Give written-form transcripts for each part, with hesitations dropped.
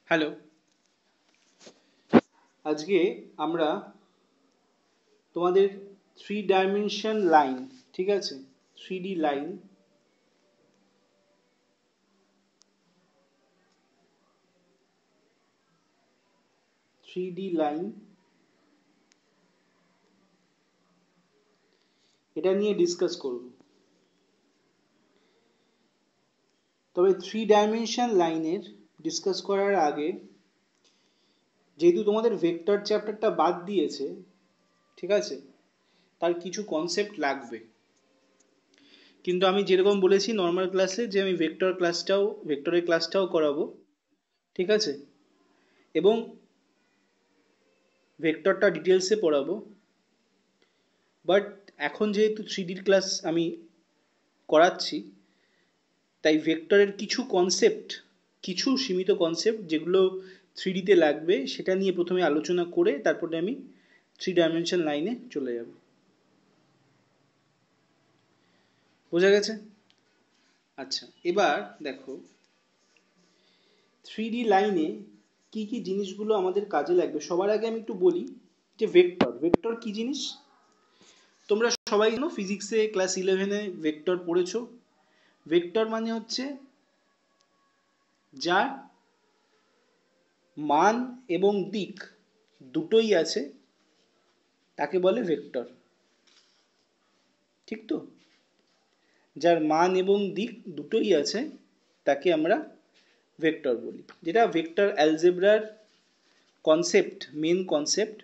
Hello, আজকে আমরা তোমাদের থ্রি ডাইমেনশন লাইন, ঠিক আছে, 3D লাইন, এটা নিয়ে ডিসকাস করব। তবে থ্রি ডাইমেনশন লাইনের ডিসকাস করার আগে, যেহেতু তোমাদের ভেক্টর চ্যাপ্টারটা বাদ দিয়েছে, ঠিক আছে, তার কিছু কনসেপ্ট লাগবে। কিন্তু আমি যেরকম বলেছি নর্মাল ক্লাসে যে আমি ভেক্টরের ক্লাসটাও করাবো, ঠিক আছে, এবং ভেক্টরটা ডিটেলসে পড়াবো। বাট এখন যেহেতু 3Dর ক্লাস আমি করাচ্ছি, তাই ভেক্টরের কিছু সীমিত কনসেপ্ট যেগুলো 3Dতে লাগবে সেটা নিয়ে প্রথমে আলোচনা করে তারপরে আমি থ্রি ডাইমেনশন লাইনে চলে যাব। বোঝা গেছে? আচ্ছা, এবার দেখো 3D লাইনে কি কি জিনিসগুলো আমাদের কাজে লাগবে। সবার আগে আমি একটু বলি যে ভেক্টর কি জিনিস। তোমরা সবাই জানো, ফিজিক্সে ক্লাস 11-এ ভেক্টর পড়েছো। ভেক্টর মানে হচ্ছে যার মান এবং দিক দুটোই আছে, তাকে বলে ভেক্টর। ঠিক তো? যার মান এবং দিক দুটোই আছে তাকে আমরা ভেক্টর বলি। যেটা ভেক্টর অ্যালজেব্রার মেন কনসেপ্ট,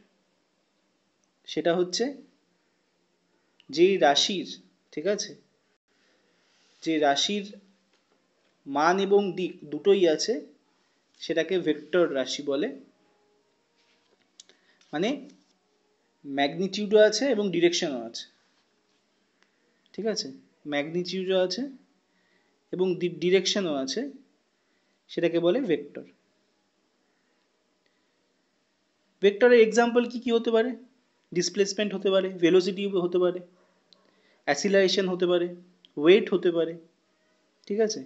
সেটা হচ্ছে যেই রাশির, ঠিক আছে, যে রাশির মান এবং দিক দুটোই আছে সেটাকে ভেক্টর রাশি বলে। মানে ম্যাগনিটিউডও আছে এবং ডিরেকশনও আছে, ঠিক আছে, ম্যাগনিটিউডও আছে এবং ডিরেকশনও আছে, সেটাকে বলে ভেক্টর। ভেক্টরের এক্সাম্পল কি কি হতে পারে? ডিসপ্লেসমেন্ট হতে পারে, ভেলোসিটি হতে পারে, অ্যাসিলারেশন হতে পারে, ওয়েট হতে পারে, ঠিক আছে,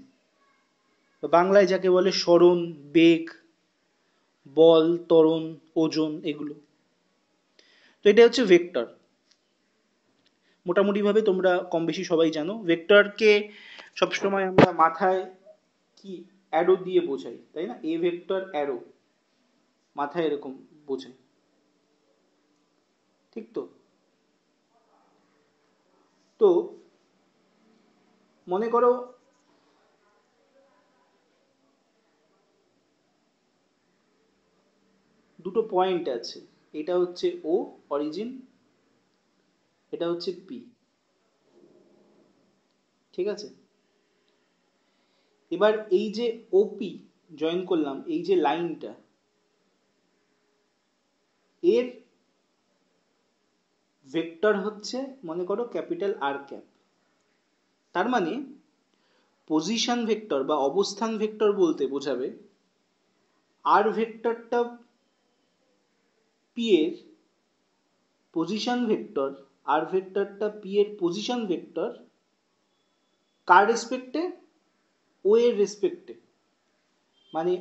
বাংলায় যাকে বলে সরণ, বেগ, বল, ত্বরণ, ওজন, এগুলো। তো এটা হচ্ছে ভেক্টর। মোটামুটিভাবে তোমরা কম বেশি সবাই জানো। ভেক্টরকে সবসময় আমরা মাথায় কি অ্যারো দিয়ে বোঝাই, তাই না? এ ভেক্টর অ্যারো, মাথায় এরকম বোঝাই, ঠিক তো? তো মনে করো দুটো পয়েন্ট আছে, এটা হচ্ছে ও অরিজিন, এটা হচ্ছে পি, ঠিক আছে। এবার এই যে ওপি জয়েন করলাম, এই যে লাইনটা, এর ভেক্টর হচ্ছে মনে করো ক্যাপিটাল আর ক্যাপ। তার মানে পজিশন ভেক্টর বা অবস্থান ভেক্টর বলতে বোঝাবে আর ভেক্টরটা পি এর পজিশন ভেক্টর, আর ভেক্টরটা পি এর পজিশন ভেক্টর কার রেসপেক্টে? ও এর রেসপেক্টে। মানে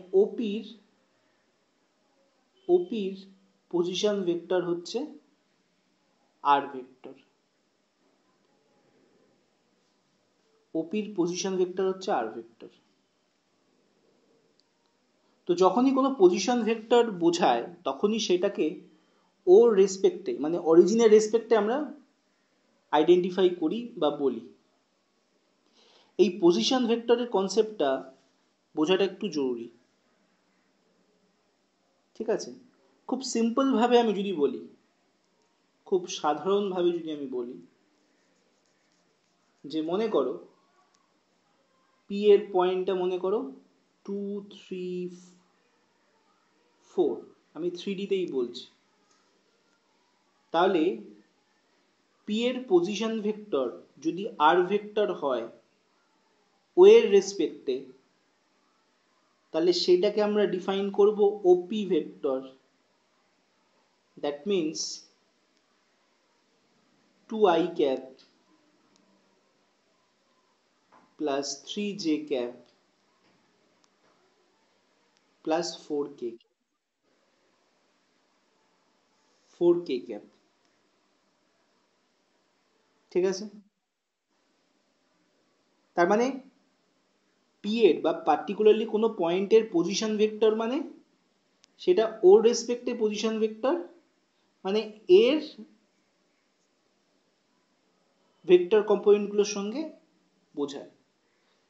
ওপির পজিশন ভেক্টর হচ্ছে আর ভেক্টর। ওপির পজিশন ভেক্টর হচ্ছে আর ভেক্টর। তো যখনই কোনো পজিশন ভেক্টর বোঝায় তখনই সেটাকে ওর রেসপেক্টে, মানে অরিজিনের রেসপেক্টে আমরা আইডেন্টিফাই করি বা বলি। এই পজিশন ভেক্টরের কনসেপ্টটা বোঝাটা একটু জরুরি, ঠিক আছে। খুব সিম্পল ভাবে আমি যদি বলি, খুব সাধারণভাবে যদি আমি বলি, যে মনে করো পি এর পয়েন্টটা মনে করো 2, 3, 4, আমি 3Dতেই বলছি। তাহলে পি এর পজিশন ভেক্টর যদি আর ভেক্টর হয় ও এর রেসপেক্টে, তাহলে সেটাকে আমরা ডিফাইন করব OP vector. That means 2i cap plus 3j cap plus 4k, 4k cap. ঠিক আছে, তার মানে পি এর বা পার্টিকুলারলি কোনো পয়েন্টের পজিশন ভেক্টর মানে সেটা ওর রেসপেক্টে পজিশন ভেক্টর, মানে এর ভেক্টর কম্পোনেন্টগুলোর সঙ্গে বোঝায়।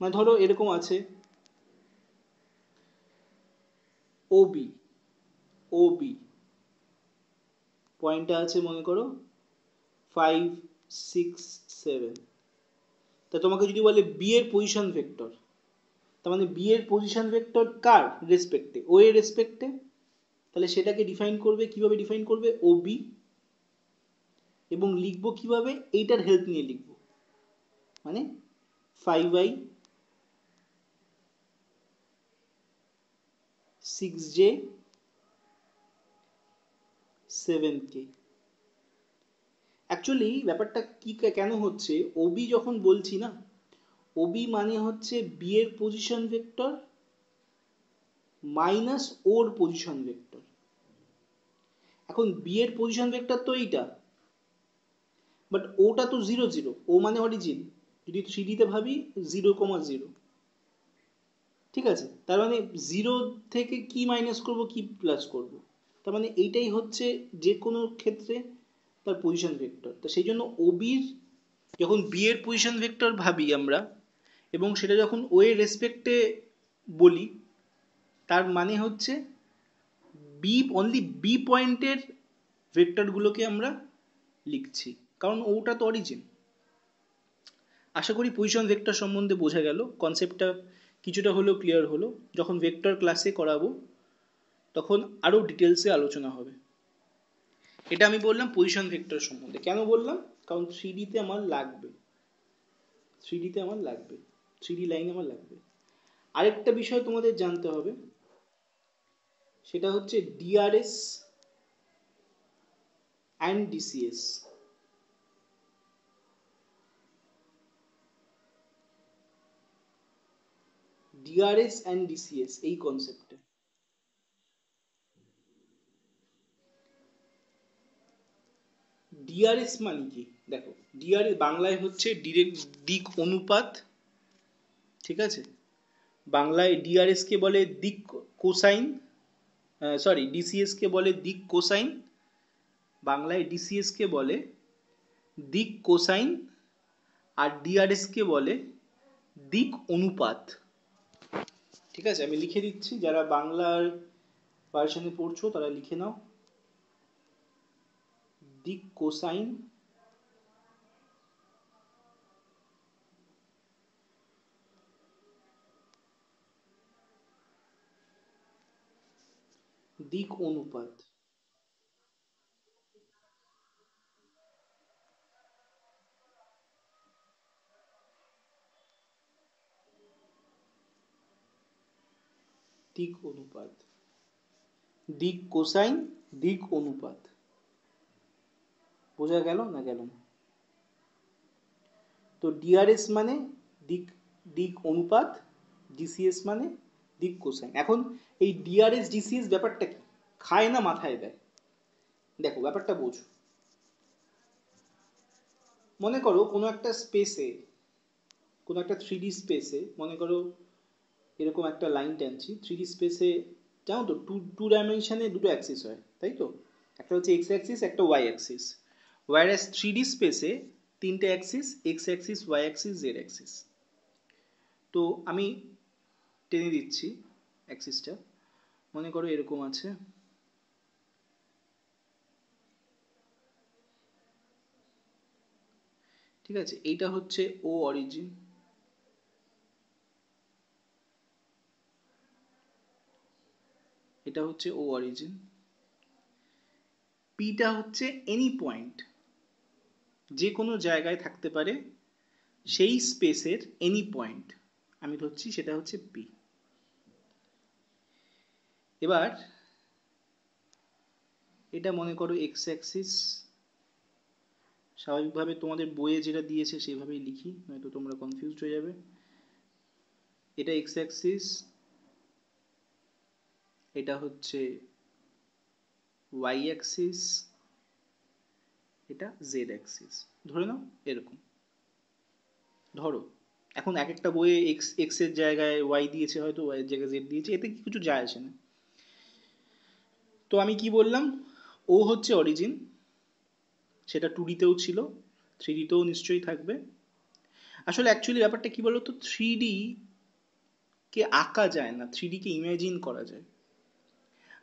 মানে ধরো এরকম আছে ওবি, ওবি পয়েন্টটা আছে মনে করো 5, 6, 7। তা তোমাকে যদি বলে বি এর পজিশন ভেক্টর, তার মানে বি এর পজিশন ভেক্টর কার রেসপেক্টে, ও এর রেসপেক্টে, তাহলে সেটাকে ডিফাইন করবে কিভাবে, ডিফাইন করবে ও বি, এবং লিখবো কিভাবে, এইটার হেল্প নিয়ে লিখবো, মানে 5i, 6j, 7k। অ্যাকচুয়ালি ব্যাপারটা কি কেন হচ্ছে, ওবি যখন বলছি না, ওবি মানে হচ্ছে বি এর পজিশন ভেক্টর মাইনাস ওর পজিশন ভেক্টর। এখন বি এর পজিশন ভেক্টর তো এইটা, বাট ওটা তো 0, 0, ও মানে অরিজিন, যদি 3D-তে ভাবি 0, 0। ঠিক আছে, তার মানে 0 থেকে কি মাইনাস করব কি প্লাস করব, তার মানে এইটাই হচ্ছে যে কোনো ক্ষেত্রে তার পজিশন ভেক্টর। তো সেই জন্য ওবির যখন বি এর পজিশন ভেক্টর ভাবি আমরা, এবং সেটা যখন ও এর রেসপেক্টে বলি, তার মানে হচ্ছে বি, অনলি বি পয়েন্টের ভেক্টরগুলোকে আমরা লিখছি, কারণ ওটা তো অরিজিন। আশা করি পজিশন ভেক্টর সম্বন্ধে বোঝা গেল, কনসেপ্টটা কিছুটা হলেও ক্লিয়ার হলো। যখন ভেক্টর ক্লাসে করাবো তখন আরও ডিটেলসে আলোচনা হবে। এটা আমি বললাম পজিশন ভেক্টর সম্বন্ধে। কেন বললাম, কারণ 3D-তে আমার লাগবে, 3D-তে আমার লাগবে, 3D লাইন আমার লাগবে। আরেকটা বিষয় তোমাদের জানতে হবে, সেটা হচ্ছে DRS and DCs. DRS and DCs এই কনসেপ্টে ডিআরএস মানে কি, দেখো ডিআরএস বাংলায় হচ্ছে ডিরেক্ট দিক অনুপাত। ঠিক আছে, বাংলায় ডিআরএস কে বলে দিক কোসাইন, সরি ডিসিএস কে বলে দিক কোসাইন, বাংলায় ডিসিএস কে বলে দিক কোসাইন, আর ডিআরএস কে বলে দিক অনুপাত। ঠিক আছে, আমি লিখে দিচ্ছি, যারা বাংলার ভার্সনে পড়ছো তারা লিখে নাও, দিক কোসাইন, দিক অনুপাত। দিক অনুপাত, দিক কোসাইন, দিক অনুপাত। বোঝা গেল না গেল না? তো ডিআরএস মানে দিক, দিক অনুপাত, ডিসিএস মানে দিক কোসাইন। এখন এই ডিআরএস ডিসিএস ব্যাপারটা কি, খায় না মাথায় দেয়? দেখো ব্যাপারটা বোঝো। মনে করো কোনো একটা স্পেসে, কোনো একটা 3D স্পেসে, মনে করো এরকম একটা লাইন টানছি 3D স্পেসে, জানো তো টু ডাইমেনশনে দুটো অ্যাক্সিস হয়, তাই তো? একটা হচ্ছে এক্স অ্যাক্সিস, একটা ওয়াই অ্যাক্সিস। ওয়াইরাস 3D স্পেসে তিনটে অ্যাক্সিস, X axis, Y axis, Z axis. তো আমি টেনে দিচ্ছি অ্যাক্সিসটা, মনে করো এরকম আছে। ঠিক আছে, এইটা হচ্ছে ও অরিজিন, এটা হচ্ছে ও অরিজিন। পিটা হচ্ছে এনি পয়েন্ট, যে কোনো জায়গায় থাকতে পারে সেই স্পেসের এনি পয়েন্ট, আমি ধরছি সেটা হচ্ছে পি। এবার এটা মনে করো এক্স অ্যাক্সিস, স্বাভাবিকভাবে তোমাদের বইয়ে যেটা দিয়েছে সেভাবেই লিখি, নয়তো তোমরা কনফিউজড হয়ে যাবে। এটা এক্স অ্যাক্সিস, এটা হচ্ছে ওয়াই অ্যাক্সিস, এটা জেড অ্যাক্সিস, ধরে নাও এরকম। ধরো এখন এক একটা বইয়ে এক্স এক্স এর জায়গায় ওয়াই দিয়েছে, হয়তো ওয়াই এর জায়গায় জেড দিয়েছে, এতে কিছু যায় আসে না। তো আমি কি বললাম, ও হচ্ছে অরিজিন, সেটা 2D-তেও ছিল, 3D-তেও নিশ্চয়ই থাকবে। আসলে অ্যাকচুয়ালি ব্যাপারটা কি বলতো, 3D কে আঁকা যায় না, 3D কে ইমাজিন করা যায়।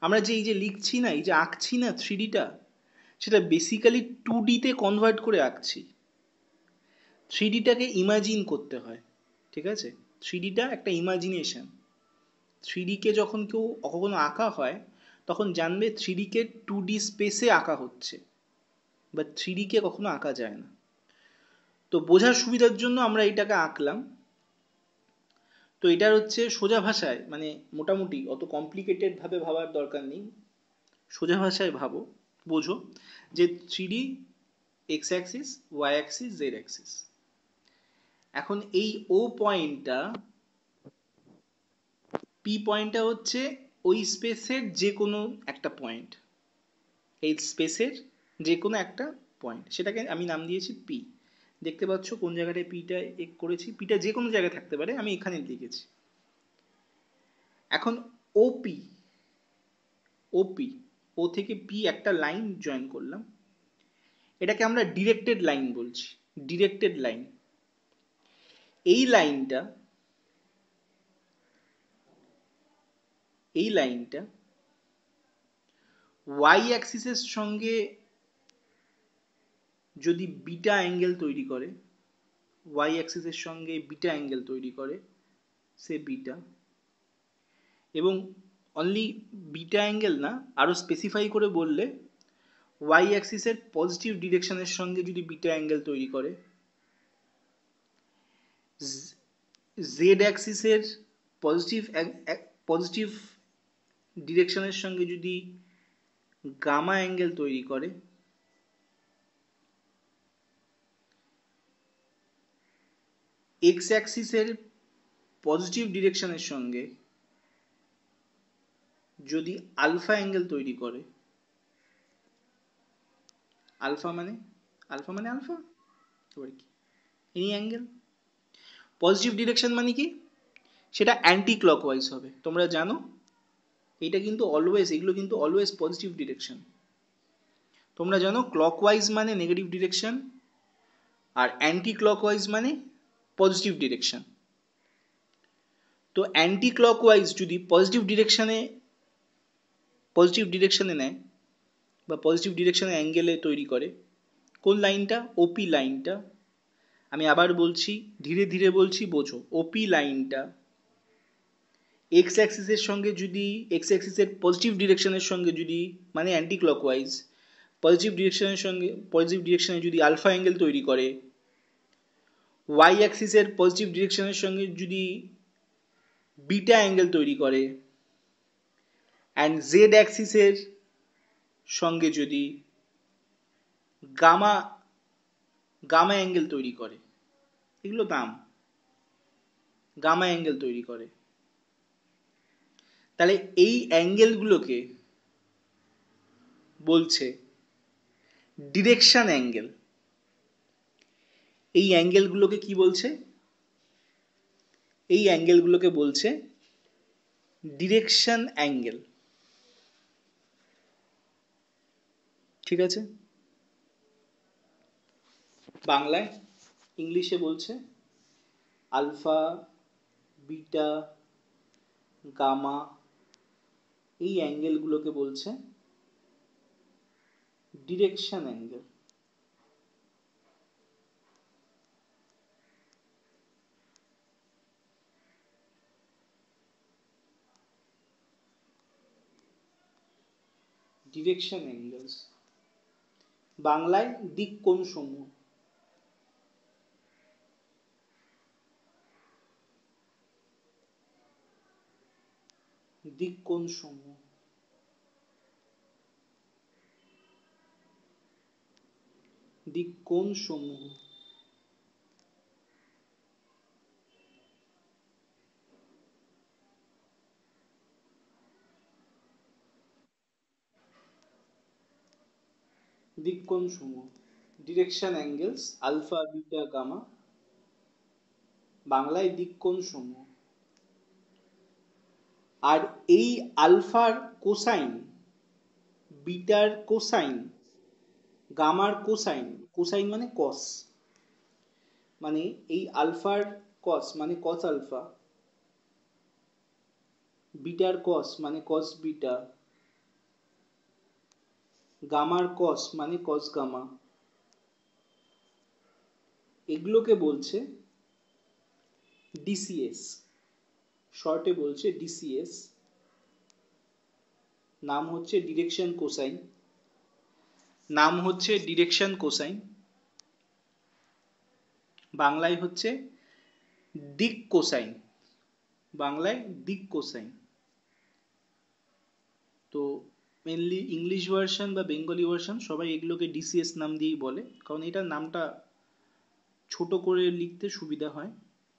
আমরা যে এই যে লিখছি না, এই যে আঁকছি না 3D-টা, সেটা বেসিক্যালি 2D-তে কনভার্ট করে আঁকছি। 3D-টাকে ইমাজিন করতে হয়, ঠিক আছে? 3D-টা একটা ইমাজিনেশন। 3D-কে যখন কেউ কখনো আঁকা হয়, তখন জানবে 3D-কে 2D স্পেসে আঁকা হচ্ছে, বা 3D-কে কখনো আঁকা যায় না। তো বোঝার সুবিধার জন্য আমরা এইটাকে আঁকলাম। তো এটার হচ্ছে সোজা ভাষায়, মানে মোটামুটি অত কমপ্লিকেটেড ভাবে ভাবার দরকার নেই, সোজা ভাষায় ভাবো, বোঝো যে 3D X axis, Y axis, Z axis. এখন এই ও পয়েন্টটা, পি পয়েন্টটা হচ্ছে ওই স্পেসের যে কোনো একটা পয়েন্ট, এই স্পেসের যে কোনো একটা পয়েন্ট, সেটাকে আমি নাম দিয়েছি পি। দেখতে পাচ্ছ কোন জায়গাটায় পিটা করেছি, পিটা যে কোনো জায়গায় থাকতে পারে, আমি এখানে লিখেছি। এখন ওপি, ওপি, ও থেকে পি একটা লাইন জয়েন করলাম, এটাকে আমরা ডিরেক্টেড লাইন বলছি, ডিরেক্টেড লাইন। এই লাইনটা, এই লাইনটা ওয়াই অ্যাক্সিসের সঙ্গে যদি বিটা অ্যাঙ্গেল তৈরি করে, ওয়াই অ্যাক্সিসের সঙ্গে বিটা অ্যাঙ্গেল তৈরি করে, সে বিটা, এবং অনলি বিটা অ্যাঙ্গেল না, আরো স্পেসিফাই করে বললে ওয়াই অ্যাক্সিসের পজিটিভ ডিরেকশনের সঙ্গে যদি বিটা অ্যাঙ্গেল তৈরি করে, জেড অ্যাক্সিসের পজিটিভ পজিটিভ ডিরেকশনের সঙ্গে যদি গামা অ্যাঙ্গেল তৈরি করে, এক্স অ্যাক্সিসের পজিটিভ ডিরেকশনের সঙ্গে যদি আলফা অ্যাঙ্গেল তৈরি করে, আলফা মানে, আলফা মানে আলফা, এবার কি এনি অ্যাঙ্গেল। পজিটিভ ডিরেকশন মানে কি, সেটা অ্যান্টি ক্লকওয়াইজ হবে, তোমরা জানো এটা কিন্তু অলওয়েজ, এগুলো কিন্তু অলওয়েজ পজিটিভ ডিরেকশন। তোমরা জানো ক্লকওয়াইজ মানে নেগেটিভ ডিরেকশন, আর অ্যান্টি ক্লকওয়াইজ মানে পজিটিভ ডিরেকশন। তো অ্যান্টি ক্লকওয়াইজ যদি পজিটিভ ডিরেকশনে নেয়, বা পজিটিভ ডিরেকশনে অ্যাঙ্গেলে তৈরি করে, কোন লাইনটা, ওপি লাইনটা, আমি আবার বলছি, ধীরে ধীরে বলছি, বোঝো। ওপি লাইনটা এক্স অ্যাক্সিসের সঙ্গে যদি, এক্স অ্যাক্সিসের পজিটিভ ডিরেকশনের সঙ্গে যদি, মানে অ্যান্টি ক্লকওয়াইজ, পজিটিভ ডিরেকশনে যদি আলফা অ্যাঙ্গেল তৈরি করে, ওয়াই অ্যাক্সিসের পজিটিভ ডিরেকশনের সঙ্গে যদি বিটা অ্যাঙ্গেল তৈরি করে, অ্যান্ড জেড অ্যাক্সিসের সঙ্গে যদি গামা গামা অ্যাঙ্গেল তৈরি করে, এগুলো নাম, গামা অ্যাঙ্গেল তৈরি করে, তাহলে এই অ্যাঙ্গেলগুলোকে বলছে ডিরেকশন অ্যাঙ্গেল। এই অ্যাঙ্গেলগুলোকে কি বলছে, এই অ্যাঙ্গেলগুলোকে বলছে ডিরেকশন অ্যাঙ্গেল, ঠিক আছে? বাংলায়, ইংলিশে বলছে আলফা, বিটা, গামা, এই অ্যাঙ্গেলগুলোকে বলছে ডিরেকশন অ্যাঙ্গেল। ডিরেকশন অ্যাঙ্গেলস, বাংলায় দিক কোণ সমূহ। দিক কোণ সমূহ, দিক কোণ সমূহ। দিককোণ সমূহ, direction angles alpha beta gamma, বাংলায় দিককোণ সমূহ। আর এই আলফার কোসাইন, বিটার কোসাইন, গামার কোসাইন, কোসাইন মানে কস, মানে এই আলফার কস মানে কস আলফা, বিটার কস মানে কস বিটা, গামার কস মানে কস গামা, এগুলোকে বলছে ডিসিএস, শর্টে বলছে ডিসিএস, নাম হচ্ছে ডিরেকশন কোসাইন, নাম হচ্ছে ডিরেকশন কোসাইন, বাংলায় হচ্ছে দিক কোসাইন, বাংলায় দিক কোসাইন। তো মেনলি ইংলিশ ভার্সন বা বেঙ্গলি ভার্সন সবাই এগুলোকে ডিসিএস নাম দিয়েই বলে, কারণ এটার নামটা ছোট করে লিখতে সুবিধা হয়,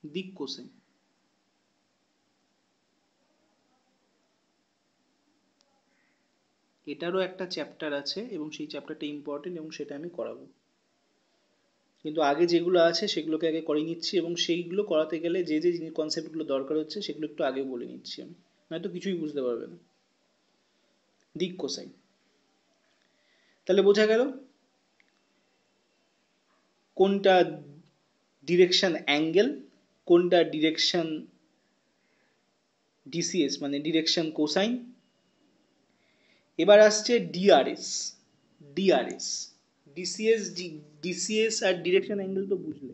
দিক কোসাইন। এটারও একটা চ্যাপ্টার আছে এবং সেই চ্যাপ্টারটা ইম্পর্টেন্ট এবং সেটা আমি করাবো, কিন্তু আগে যেগুলো আছে সেগুলোকে আগে করে নিচ্ছি, এবং সেইগুলো করাতে গেলে যে যে কনসেপ্টগুলো দরকার হচ্ছে সেগুলো একটু আগে বলে নিচ্ছি আমি, নয়তো কিছুই বুঝতে পারবে না। দিক কোসাইন, তাহলে বোঝা গেল কোনটা ডিরেকশন অ্যাঙ্গেল, কোনটা ডিরেকশন ডিসিএস মানে ডিরেকশন কোসাইন। এবার আসছে ডিআরএস, ডিআরএস, ডিসিএস, ডিসিএস আর ডিরেকশন অ্যাঙ্গেল তো বুঝলে,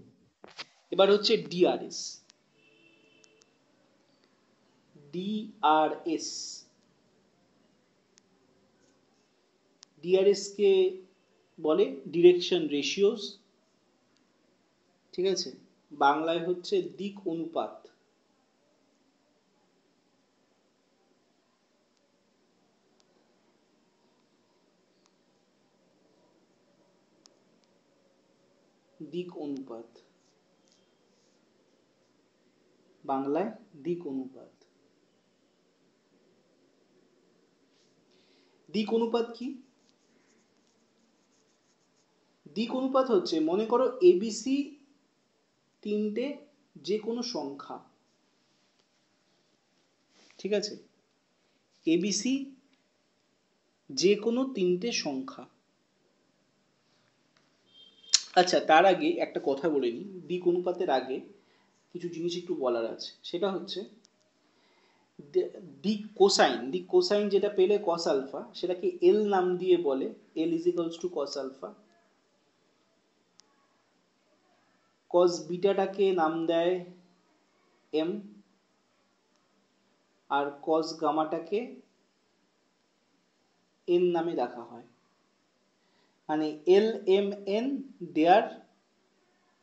এবার হচ্ছে ডিআরএস, ডিআরএস, ডিআরএস কে বলে ডিরেকশন রেশিওস, ঠিক আছে, বাংলায় হচ্ছে দিক অনুপাত। দিক অনুপাত, বাংলায় দিক অনুপাত। দিক অনুপাত কি? দিক অনুপাত হচ্ছে, মনে করো এবিসি তিনটে যে কোনো সংখ্যা, ঠিক আছে, এবিসি যে কোনো তিনটে সংখ্যা। আচ্ছা, তার আগে একটা কথা বলে নিই, দিক অনুপাতের আগে কিছু জিনিস একটু বলার আছে, সেটা হচ্ছে দিক কোসাইন, দিক কোসাইন যেটা পেলে কস আলফা সেটাকে এল নাম দিয়ে বলে, L is equals to cos alpha. Cos বিটাটাকে নাম দেয় এম, আর কস গামাটাকে এন নামে রাখা হয়, মানে এল এম এন দেয়ার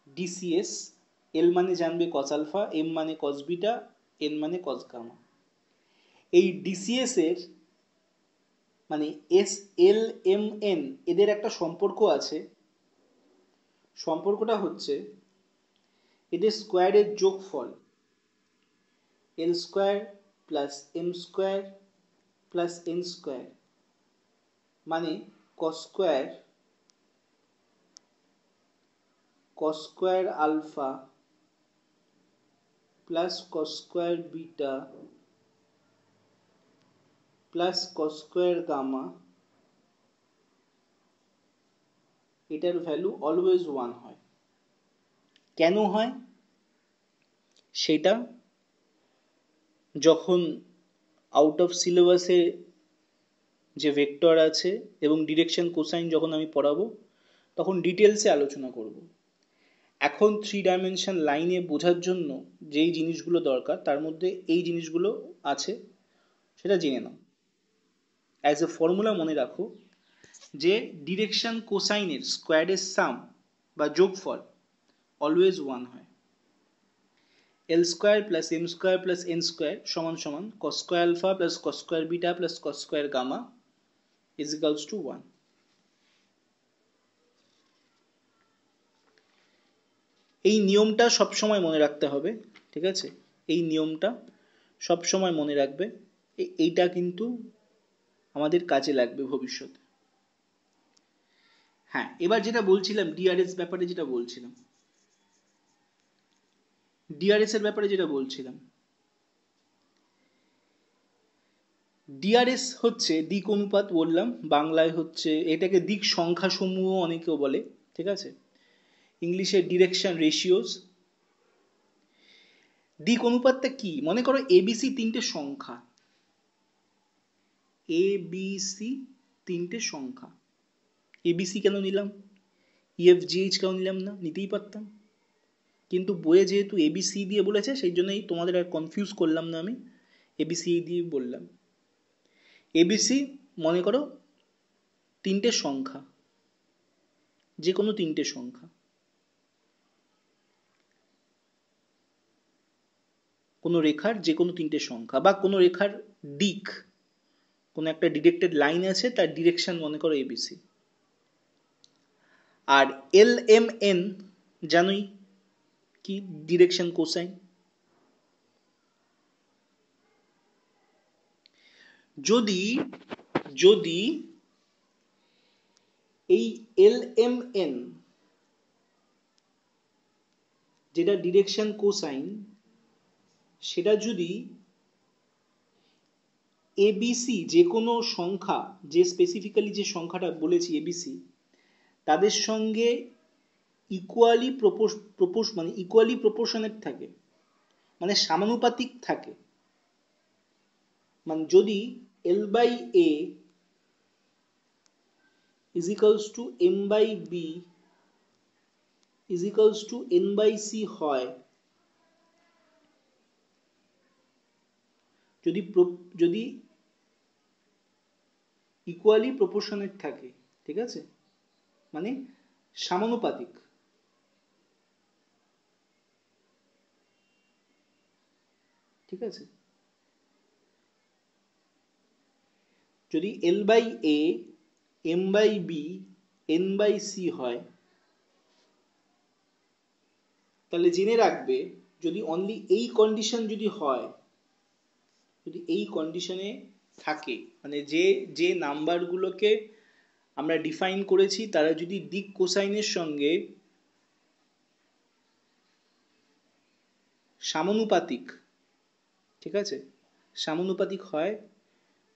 ডিসিএস। এল মানে জানবে কস আলফা, এম মানে কস বিটা, এন মানে কস গামা। এই ডিসিএস এর মানে এস এল এম এন এদের একটা সম্পর্ক আছে, সম্পর্কটা হচ্ছে এদের স্কোয়ারের যোগফল, L square plus M square plus N square, মানে cos square alpha plus cos square beta plus cos square gamma, এটার ভ্যালু অলওয়েজ 1 হয়। কেন হয় সেটা যখন আউট অফ সিলেবাসে যে ভেক্টর আছে এবং ডিরেকশন কোসাইন যখন আমি পড়াবো তখন ডিটেলসে আলোচনা করব। এখন 3 ডাইমেনশন লাইনে বোঝার জন্য যেই জিনিসগুলো দরকার তার মধ্যে এই জিনিসগুলো আছে, সেটা জেনে নাও। অ্যাজ এ ফর্মুলা মনে রাখো যে ডিরেকশন কোসাইনের স্কোয়ারের সাম বা যোগফল অলওয়েজ 1 হয়। L square plus M square plus N square সমান সমান cos square alpha plus cos square beta plus cos square gamma is equals to 1। এই নিয়মটা সবসময় মনে রাখতে হবে, ঠিক আছে, এই নিয়মটা সবসময় মনে রাখবে, এইটা কিন্তু আমাদের কাজে লাগবে ভবিষ্যতে। হ্যাঁ, এবার যেটা বলছিলাম ডিআরএস ব্যাপারে, যেটা বলছিলাম ডিআরএস এর ব্যাপারে যেটা বলছিলাম, ডিআরএস হচ্ছে দিক অনুপাত বললাম, বাংলায় হচ্ছে এটাকে দিক সংখ্যা সমূহ অনেকেও বলে, ঠিক আছে, ইংলিশে ডিরেকশন রেশিওস। দিক অনুপাতটা কি? মনে করো এবিসি তিনটে সংখ্যা, এবিসি তিনটে সংখ্যা, এবিসি কেন নিলাম, ইএফজিএইচ কেন নিলাম না? নিতেই পারতাম, কিন্তু বইয়ে যেহেতু এবিসি দিয়ে বলেছে সেই জন্যই তোমাদের আর কনফিউজ করলাম না, আমি এবিসি দিয়ে বললাম। এবিসি মনে করো তিনটে সংখ্যা, যে কোনো তিনটে সংখ্যা, কোনো রেখার যে কোনো তিনটে সংখ্যা, বা কোনো রেখার দিক, কোনো একটা ডিরেক্টেড লাইন আছে তার ডিরেকশন মনে করো এবিসি। আর এল এম এন জানোই কি, ডিরেকশন কোসাইন। যদি যদি এই এল এম এন যেটা ডিরেকশন কোসাইন, সেটা যদি এবিসি যে কোনো সংখ্যা, যে স্পেসিফিক্যালি যে সংখ্যাটা বলেছি এবিসি, তাদের সঙ্গে ইকুয়ালি প্রপোর্শনেট থাকে, মানে সমানুপাতিক থাকে, মানে যদি L by A is equals to M by B is equals to N by C হয়, যদি যদি ইকুয়ালি প্রপোর্শনেট থাকে, ঠিক আছে, মানে সমানুপাতিক, ঠিক আছে, যদি L by A M by B N by C হয়, তাহলে জেনে রাখবে যদি অনলি এই কন্ডিশন যদি হয়, যদি এই কন্ডিশনে থাকে, মানে যে যে নাম্বারগুলোকে আমরা ডিফাইন করেছি তারা যদি দিক কোসাইনের সঙ্গে সমানুপাতিক, ঠিক আছে, সমানুপাতিক হয়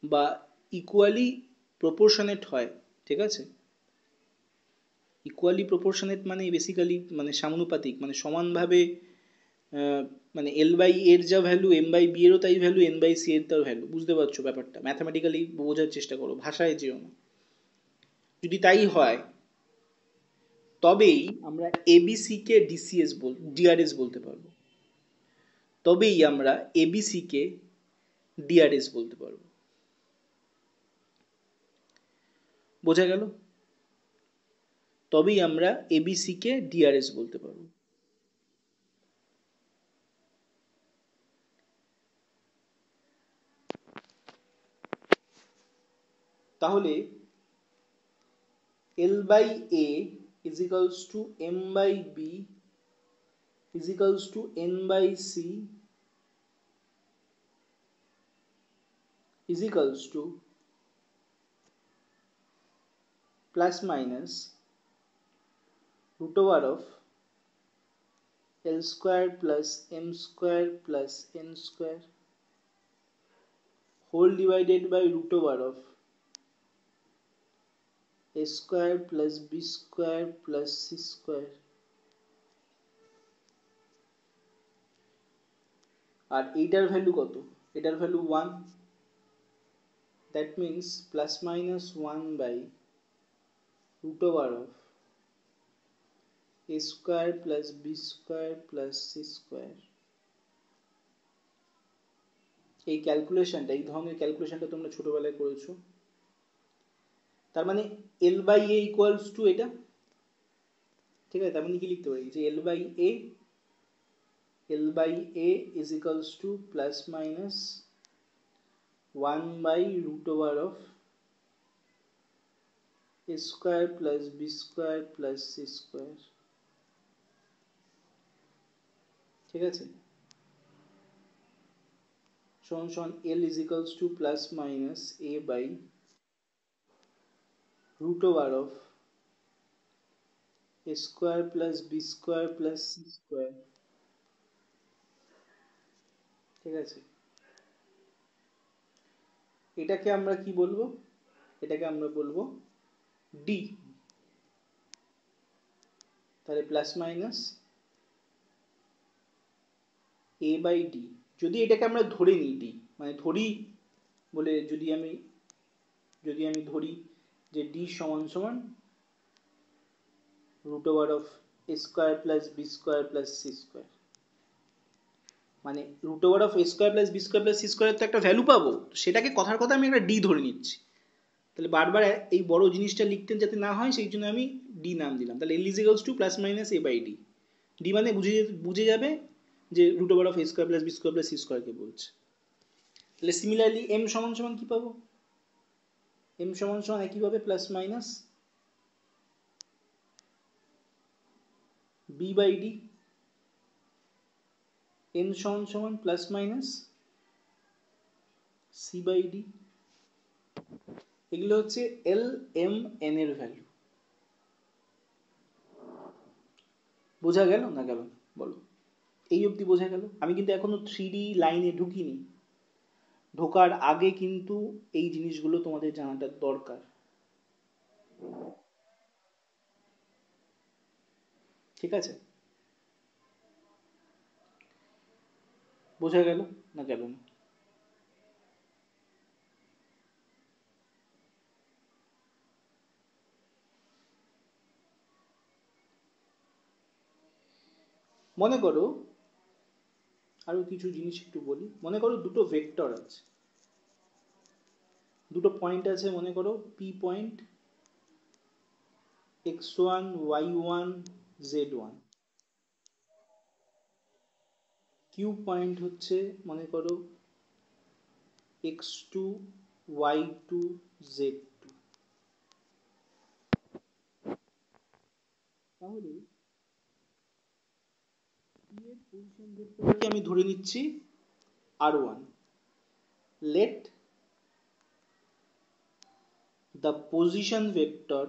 বা ইকুয়ালি প্রপোর্শনেট হয়, ঠিক আছে, ইকুয়ালি প্রপোর্শনেট মানে বেসিক্যালি মানে সমানুপাতিক, মানে সমানভাবে, মানে এল বাই এর যা ভ্যালু এম বাই বি এরও তাই ভ্যালু, এন বাই সি এর তার ভ্যালু, বুঝতে পারছো ব্যাপারটা, ম্যাথামেটিক্যালি বোঝার চেষ্টা করো, ভাষায় যেও না। যদি তাই হয় তবেই আমরা এবিসি কে ডিআরএস বলতে পারবো, তবেই আমরা এবিসি কে ডিআরএস বলতে পারবো। বোঝা গেল? তবেই আমরা এবিসি কে ডিআরএস বলতে পারবো। তাহলে L by A is equals to M by B is equals to N by C is equals to plus minus root over of L square plus M square plus N square whole divided by root over of A square plus B square plus C square, আর এইটার value কত? এটার value 1, that means plus minus 1 by root over of A square plus B square plus C square। এই ক্যালকুলেশনটা, এই ধরনের ক্যালকুলেশনটা তোমরা ছোটবেলায় করেছো। তার মানে L by A equals to এটা, ঠিক আছে, তার মানে কি লিখতে পারি যে L by A is equals to plus minus 1 by root over of A square plus B square plus C square, ঠিক আছে, সমান L is equals to plus minus A by root over of a square plus B square plus C square, ঠিক আছে? এটাকে আমরা কি বলবো? এটাকে আমরা বলবো ডি। তাহলে plus minus A by D. যদি এটাকে আমরা ধরে নিই ডি, মানে ধরি বলে যদি আমি ধরি যে ডি সমান সমান root over of A square plus B square plus C square, মানে root over of A square plus B square plus C square তো একটা ভ্যালু পাবো, সেটাকে কথার কথা আমি একটা ডি ধরে নিচ্ছি। তাহলে বারবার এই বড় জিনিসটা লিখতে যাতে না হয় সেই জন্য আমি ডি নাম দিলাম। তাহলে L is equals to plus minus A by D. D মানে বুঝে যাবে যে root over of A square plus B square plus C স্কোয়ারকে বলছে। তাহলে সিমিলারলি এম সমান সমান কি পাবো? এম সমান সমান একইভাবে plus minus B by D. N সমান সমান plus minus C by D. এগুলো হচ্ছে এল এম এন এর ভ্যালু। বোঝা গেল না গেল বলো? এই অবধি বোঝা গেল? আমি কিন্তু এখনো 3D লাইনে ঢুকিনি। ঢোকার আগে কিন্তু এই জিনিসগুলো তোমাদের জানাটা দরকার, ঠিক আছে? বোঝা গেল না গেল না? মনে করো আরো কিছু জিনিস একটু বলি। মনে করো দুটো ভেক্টর আছে, দুটো পয়েন্ট আছে। মনে করো P point x1 y1 z1, Q point হচ্ছে মনে করো x2 y2 z2। তাহলে p এর পজিশন ভেক্টরকে আমি ধরে নিচ্ছি r1। let the position vector,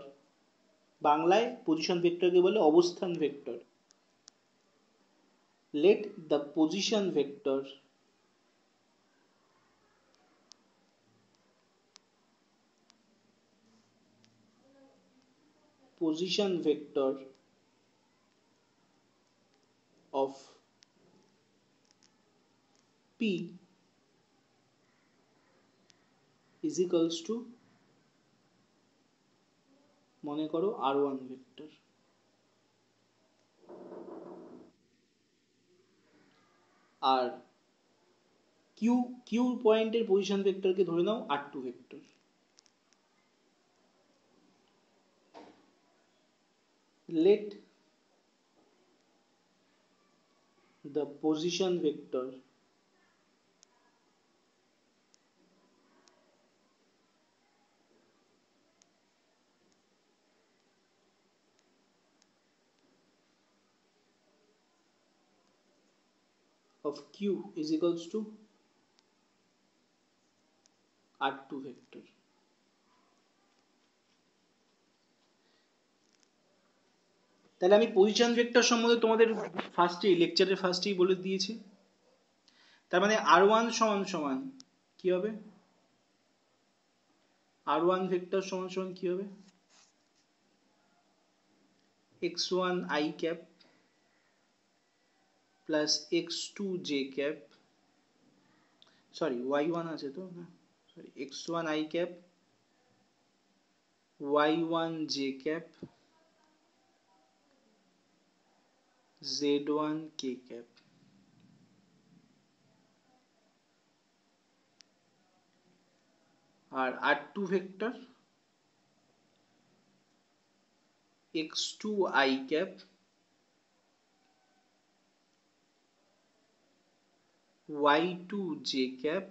বাংলায় পজিশন ভেক্টরকে বলে অবস্থান vector. let the position vector of p is equals to মনে করো r1 ভেক্টর, আর কিউ পয়েন্টের পজিশন ভেক্টরকে ধরে নাও r2 vector. let the position vector of q is equals to r2 vector. তাহলে আমি পজিশন ভেক্টর সম্বন্ধে তোমাদের লেকচারের ফার্স্টেই বলে দিয়েছি। তার মানে r1 সমান সমান কি হবে? r1 ভেক্টর সমান সমান কি হবে? x1 i cap plus x2 j cap, sorry y1 আছে তো না, sorry x1 i cap y1 j cap z1 k cap। আর r2 vector x2 i cap y2 j cap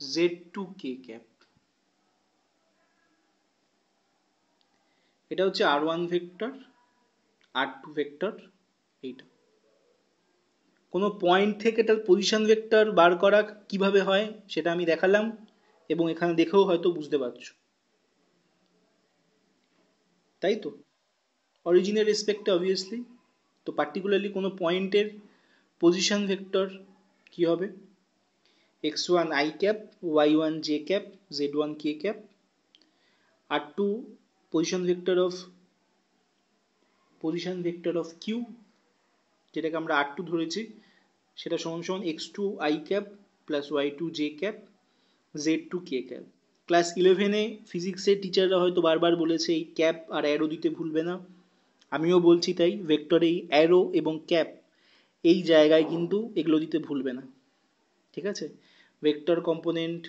z2 k cap। এটা হচ্ছে r1 ভেক্টর, r2 ভেক্টর। এইটা কোনো point থেকে তার পজিশন ভেক্টর বার করা কিভাবে হয় সেটা আমি দেখালাম, এবং এখানে দেখেও হয়তো বুঝতে পারছো। তাই তো, অরিজিনের রেসপেক্টে অবভিয়াসলি। তো পার্টিকুলারলি কোনো পয়েন্টের পজিশন ভেক্টর কি হবে? x1 i cap, y1 j cap, z1 k cap, r2 position vector of q, যেটাকে আমরা r2 ধরেছি, সেটা সমান সমান x2 i cap plus y2 j cap, z2 k cap. Class 11-এ ফিজিক্সের টিচাররা হয়তো বারবার বলেছে এই ক্যাপ আর অ্যারো দিতে ভুলবে না, আমিও বলছি তাই। ভেক্টরে এই অ্যারো এবং ক্যাপ এই জায়গায় কিন্তু এগুলো দিতে ভুলবে না, ঠিক আছে? ভেক্টর কম্পোনেন্ট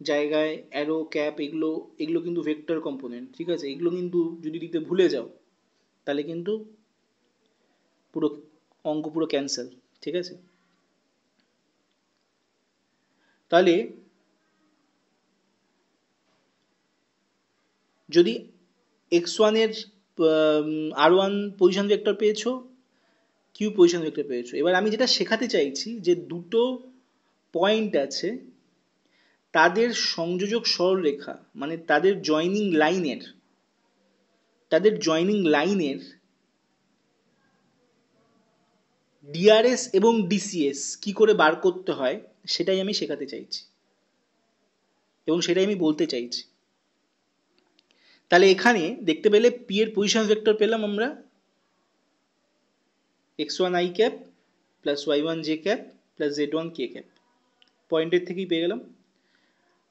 জায়গায় অ্যারো ক্যাপ এগুলো এগুলো কিন্তু ভেক্টর কম্পোনেন্ট, ঠিক আছে? এগুলো কিন্তু যদি দিতে ভুলে যাও তাহলে কিন্তু পুরো অঙ্ক পুরো ক্যান্সেল, ঠিক আছে? তাহলে যদি x1-এর r1 পজিশন ভেক্টর পেয়েছো, কিউ পজিশন ভেক্টর পেয়েছো, এবার আমি যেটা শেখাতে চাইছি যে দুটো পয়েন্ট আছে, তাদের সংযোজক সরলরেখা মানে তাদের জয়নিং লাইনের ডিআরএস এবং ডিসিএস কি করে বার করতে হয় সেটাই আমি শেখাতে চাইছি এবং সেটাই আমি বলতে চাইছি। তাহলে এখানে দেখতে পেলে পি এর পজিশন ভেক্টর পেলাম আমরা x1 i cap plus y1 j cap plus z1 k cap, পয়েন্টের থেকেই পেয়ে গেলাম।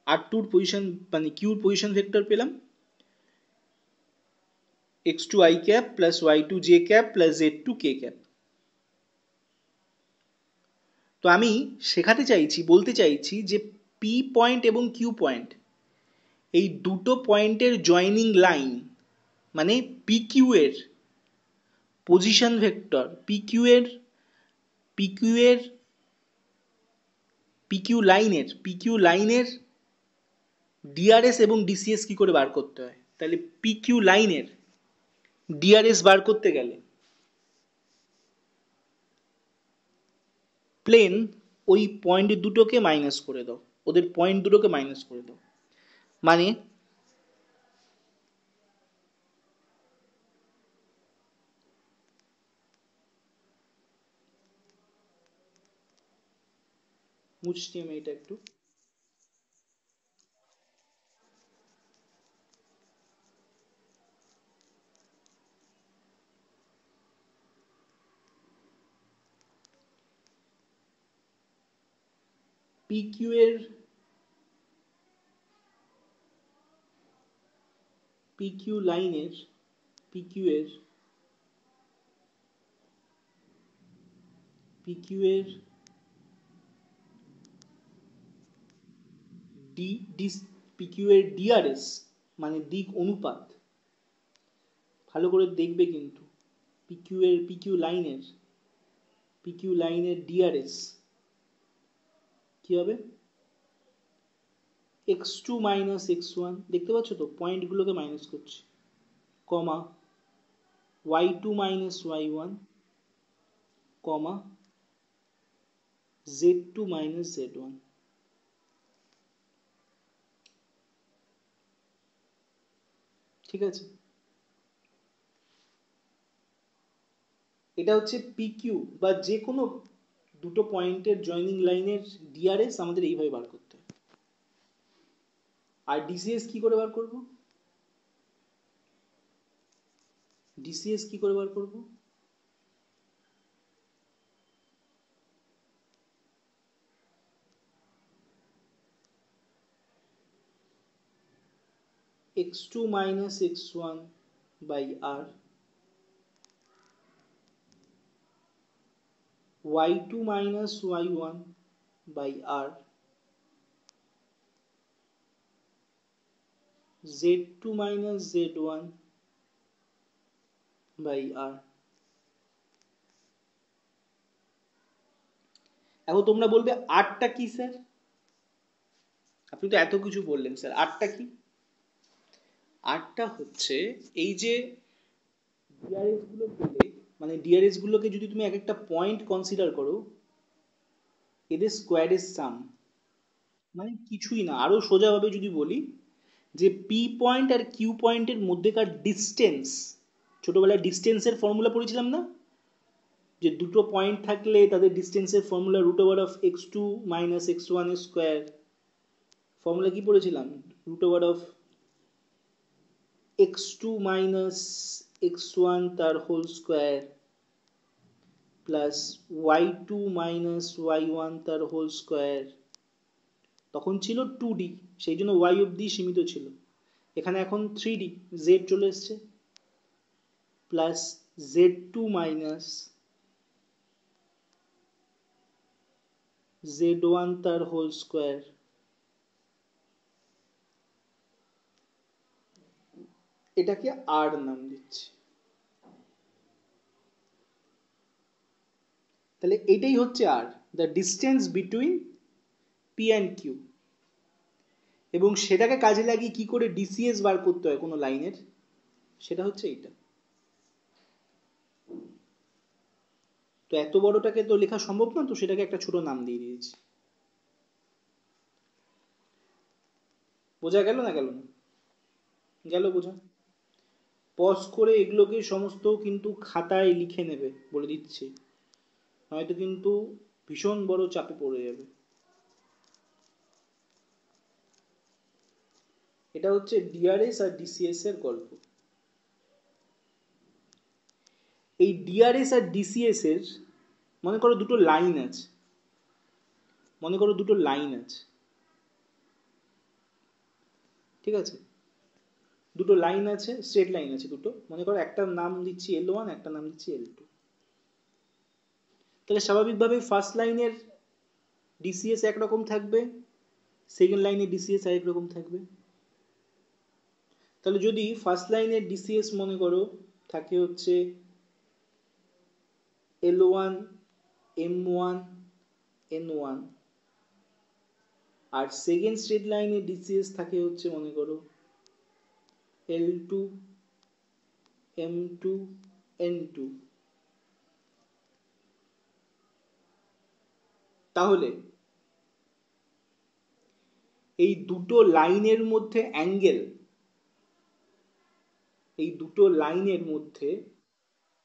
আর টুর পজিশন মানে কিউর পজিশন ভেক্টর পেলাম x2 i cap plus y2 j cap plus z2 k cap. তো আমি শেখাতে চাইছি, বলতে চাইছি যে পি পয়েন্ট এবং কিউ পয়েন্ট এই দুটো পয়েন্টের জয়নিং লাইন মানে পিকিউ এর পজিশন ভেক্টর, পিকিউ লাইনের ডিআরএস এবং ডিসিএস কি করে বার করতে হয়। তাহলে পিকিউ লাইনের ডিআরএস বার করতে গেলে প্লেন ওই পয়েন্ট দুটোকে মাইনাস করে দাও, ওদের পয়েন্ট দুটোকে মাইনাস করে দাও, মানে মুছছি আমি এটা একটু। পিকিউ এর পিকিউ লাইনের পিকিউ এর পিকিউ এর পিকিউ এর ডিআরএস মানে দিক অনুপাত, ভালো করে দেখবে কিন্তু পিকিউ লাইনের ডিআরএস কি হবে x2 মাইনাস x1, দেখতে পাচ্ছ তো পয়েন্টগুলোকে মাইনাস করছি, কমা y2 মাইনাস y1, কমা z2 মাইনাস z1। ঠিক আছে, এটা হচ্ছে পিকিউ বা যে কোনো দুটো পয়েন্টের জয়নিং লাইনের ডিআরএস আমাদের এইভাবে বার করতে হয়। আর ডিসিএস কি করে বার করব? ডিসিএস কি করে বার করব? x2 minus x1 by r, y2 minus y1 by r, z2 minus z1 by r। এখন তোমরা বলবে আরটা কি স্যার? আপনি তো এত কিছু বললেন স্যার, আরটা কি? আরটা হচ্ছে এই যে ডিআরএস গুলো পেলে, মানে ডিআরএস গুলোকে যদি তুমি এক একটা পয়েন্ট কনসিডার করো, এদের স্কোয়ারের সাম, মানে কিছুই না, আরো সোজাভাবে যদি বলি যে পি পয়েন্ট আর কিউ পয়েন্টের মধ্যেকার ডিস্টেন্স, ছোটবেলায় ডিস্টেন্সের ফর্মুলা পড়েছিলাম না, যে দুটো পয়েন্ট থাকলে তাদের ডিস্টেন্সের ফর্মুলা √(x2 - x1)² ফর্মুলা কি পড়েছিলাম? √(x2 - x1) তার whole square plus y2 - y1 তার হোল স্কোয়ার। তখন ছিল 2D, সেই জন্য y অবধি সীমিত ছিল। এখানে এখন 3D, z চলে এসছে, প্লাস z2 - z1 তার হোল স্কোয়ার। এটাকে আর নাম দিচ্ছি। তাহলে এটাই হচ্ছে আর, the distance between P and Q. এবং সেটাকে কাজে লাগিয়ে কি করে ডিসিএস বার করতে হয় কোনো লাইনের, সেটা হচ্ছে এইটা। তো এত বড়টাকে তো লেখা সম্ভব না, তো সেটাকে একটা ছোট নাম দিয়ে দিয়েছি। বোঝা গেল না গেল না? গেল বোঝা। পজ করে এগুলোকে সমস্ত কিন্তু খাতায় লিখে নেবে, বলে দিচ্ছি, নয়তো কিন্তু ভীষণ বড় চাপে পড়ে যাবে। এটা হচ্ছে ডিআরএস আর ডিসিএস এর গল্প। এই ডিআরএস আর ডিসিএস এর মনে করো দুটো লাইন আছে, ঠিক আছে? দুটো লাইন আছে, স্ট্রেট লাইন আছে দুটো, মনে করো একটার নাম দিচ্ছি L1, একটা নাম দিচ্ছি L2। তাহলে স্বাভাবিকভাবে ফার্স্ট লাইনের ডিসিএস একরকম থাকবে, সেকেন্ড লাইনের ডিসিএস আরেক রকম থাকবে। তাহলে যদি ফার্স্ট লাইনের ডিসিএস মনে করো থাকে হচ্ছে L1 M1 N1, আর সেকেন্ড স্ট্রেট লাইনের ডিসিএস থাকে হচ্ছে মনে করো L2 M2 N2। তাহলে এই দুটো লাইনের মধ্যে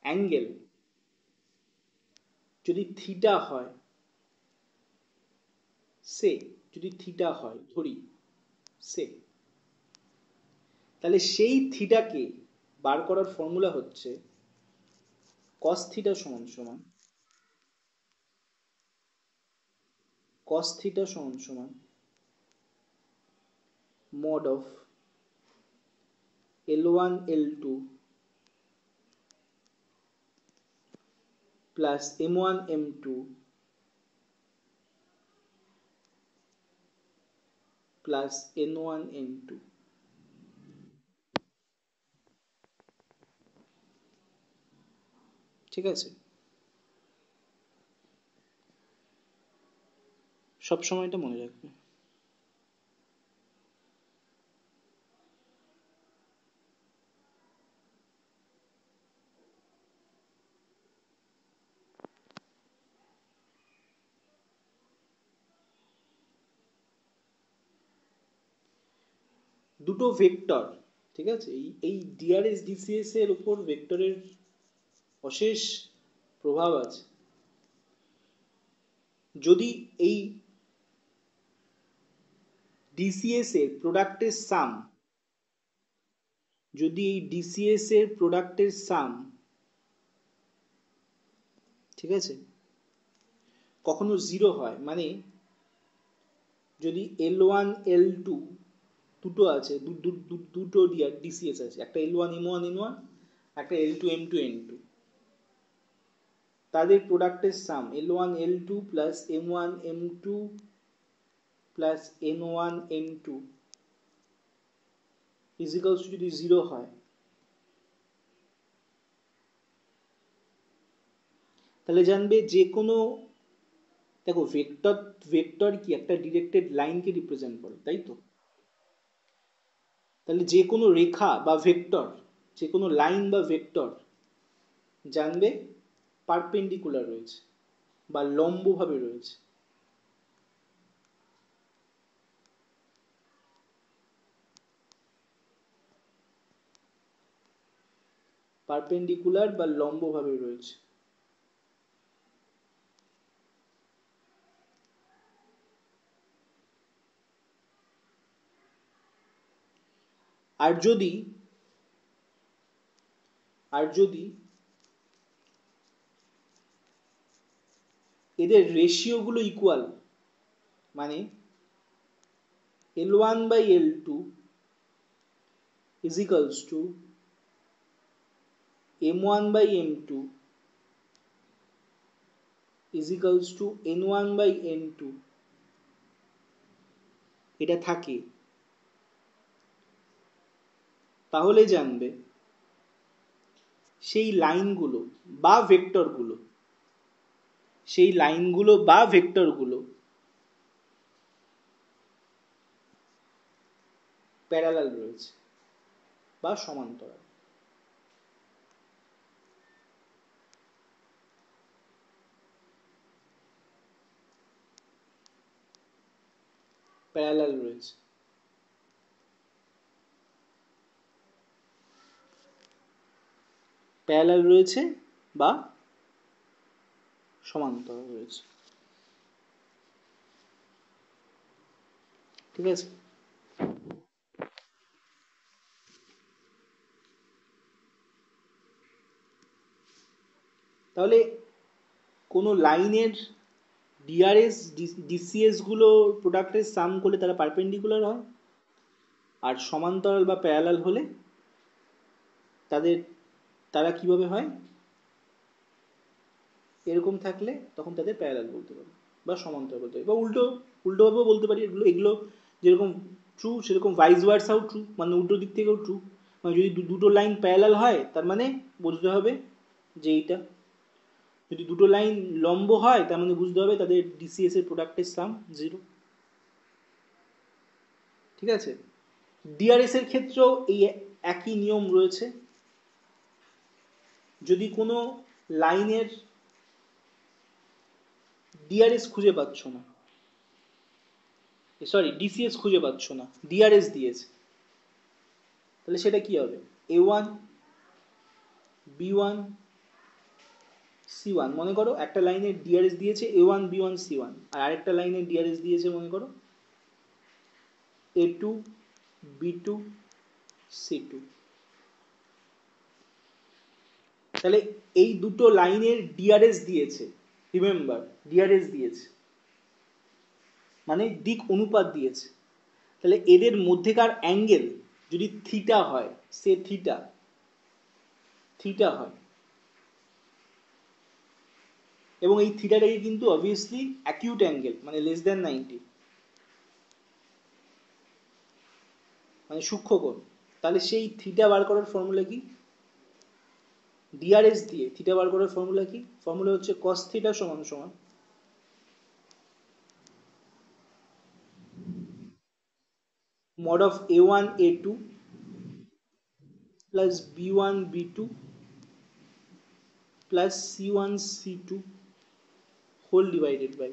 অ্যাঙ্গেল, যদি থিটা হয়, ধরি সে, তাহলে সেই থিটাকে বার করার ফর্মুলা হচ্ছে cos θ mod of L1 L2 plus M1 M2 plus N1 N2। ঠিক আছে? সব সময় এটা মনে রাখবে। দুটো ভেক্টর, ঠিক আছে, এই ডিআরএস ডিসিএস এর উপর ভেক্টরের অশেষ প্রভাব আছে। যদি এই ডিসিএস এর প্রোডাক্টের সাম, ঠিক আছে, কখনো 0 হয়, মানে যদি L1 L2 দুটো আছে, দুটো ডিসিএস আছে, একটা L1 M1 N1, একটা L2 M2 N2, তাদের প্রোডাক্টের sum L1 L2 plus M1 M2 plus N1 N2 equals to যদি 0 হয়, তাহলে জানবে যে কোনো, দেখো ভেক্টর কি একটা ডিরেক্টেড লাইনকে রিপ্রেজেন্ট করে, তাই তো? তাহলে যে কোনো রেখা বা ভেক্টর, যে কোনো লাইন বা ভেক্টর জানবে পারপেন্ডিকুলার রয়েছে বা লম্বভাবে রয়েছে। পারপেন্ডিকুলার বা লম্বভাবে রয়েছে। আর যদি এদের রেশিওগুলো ইকুয়াল, মানে L1 by L2 is equals to M1 by M2 is equals to N1 by N2, এটা থাকে, তাহলে জানবে সেই লাইনগুলো বা ভেক্টরগুলো প্যারালাল রয়েছে বা সমান্তরাল। প্যারালাল রয়েছে। প্যারালাল রয়েছে বা সমান্তরাল রয়েছে। ঠিক আছে? তাহলে কোনো লাইনের ডিআরএস ডিসিএস গুলো প্রোডাক্টের সাম করলে তারা পারপেন্ডিকুলার হয়, আর সমান্তরাল বা প্যারালাল হলে তারা কিভাবে হয়, এরকম থাকলে তখন তাদের প্যারালাল বলতে পারি বা সমান্তরাল বলতে পারি, বা উল্টোভাবেও বলতে পারি। এগুলো যেরকম ট্রু সেরকম ভাইস ভার্সাও ট্রু, মানে উল্টো দিক থেকেও ট্রু। মানে যদি দুটো লাইন প্যারালাল হয় তার মানে বুঝতে হবে যে এইটা, যদি দুটো লাইন লম্ব হয় তার মানে বুঝতে হবে তাদের ডিসিএস এর প্রোডাক্টের সাম 0। ঠিক আছে? ডিআরএস এর ক্ষেত্রেও এই একই নিয়ম রয়েছে। যদি কোনো লাইনের ডিআরএস খুঁজে পাচ্ছ না, সরি ডিসিএস খুঁজে পাচ্ছ না, ডিআরএস দিয়েছে, তাহলে সেটা কি হবে? A1 B1 C1। মনে করো একটা লাইনের ডিআরএস দিয়েছে A1 B1 C1, আর আরেকটা লাইনের ডিআরএস দিয়েছে মনে করো A2 B2 C2। তাহলে এই দুটো লাইনের ডিআরএস দিয়েছে, রিমেম্বার ডিআরএস দিয়েছে মানে দিক অনুপাত দিয়েছে। তাহলে এদের মধ্যেকার অ্যাঙ্গেল যদি থিটা হয়, সে থিটা হয়, এবং এই থিটাটাকে কিন্তু অবভিয়াসলি অ্যাকিউট অ্যাঙ্গেল, মানে লেস দ্যান 90, মানে সূক্ষ্ম কোণ। তাহলে সেই থিটা বার করার ফর্মুলা কি? ডিআরএস দিয়ে থিটা বার করার ফর্মুলা কি? ফর্মুলা হচ্ছে cos থিটা সমান সমান mod of A1 A2 plus B1 B2 plus C1 C2 whole divided by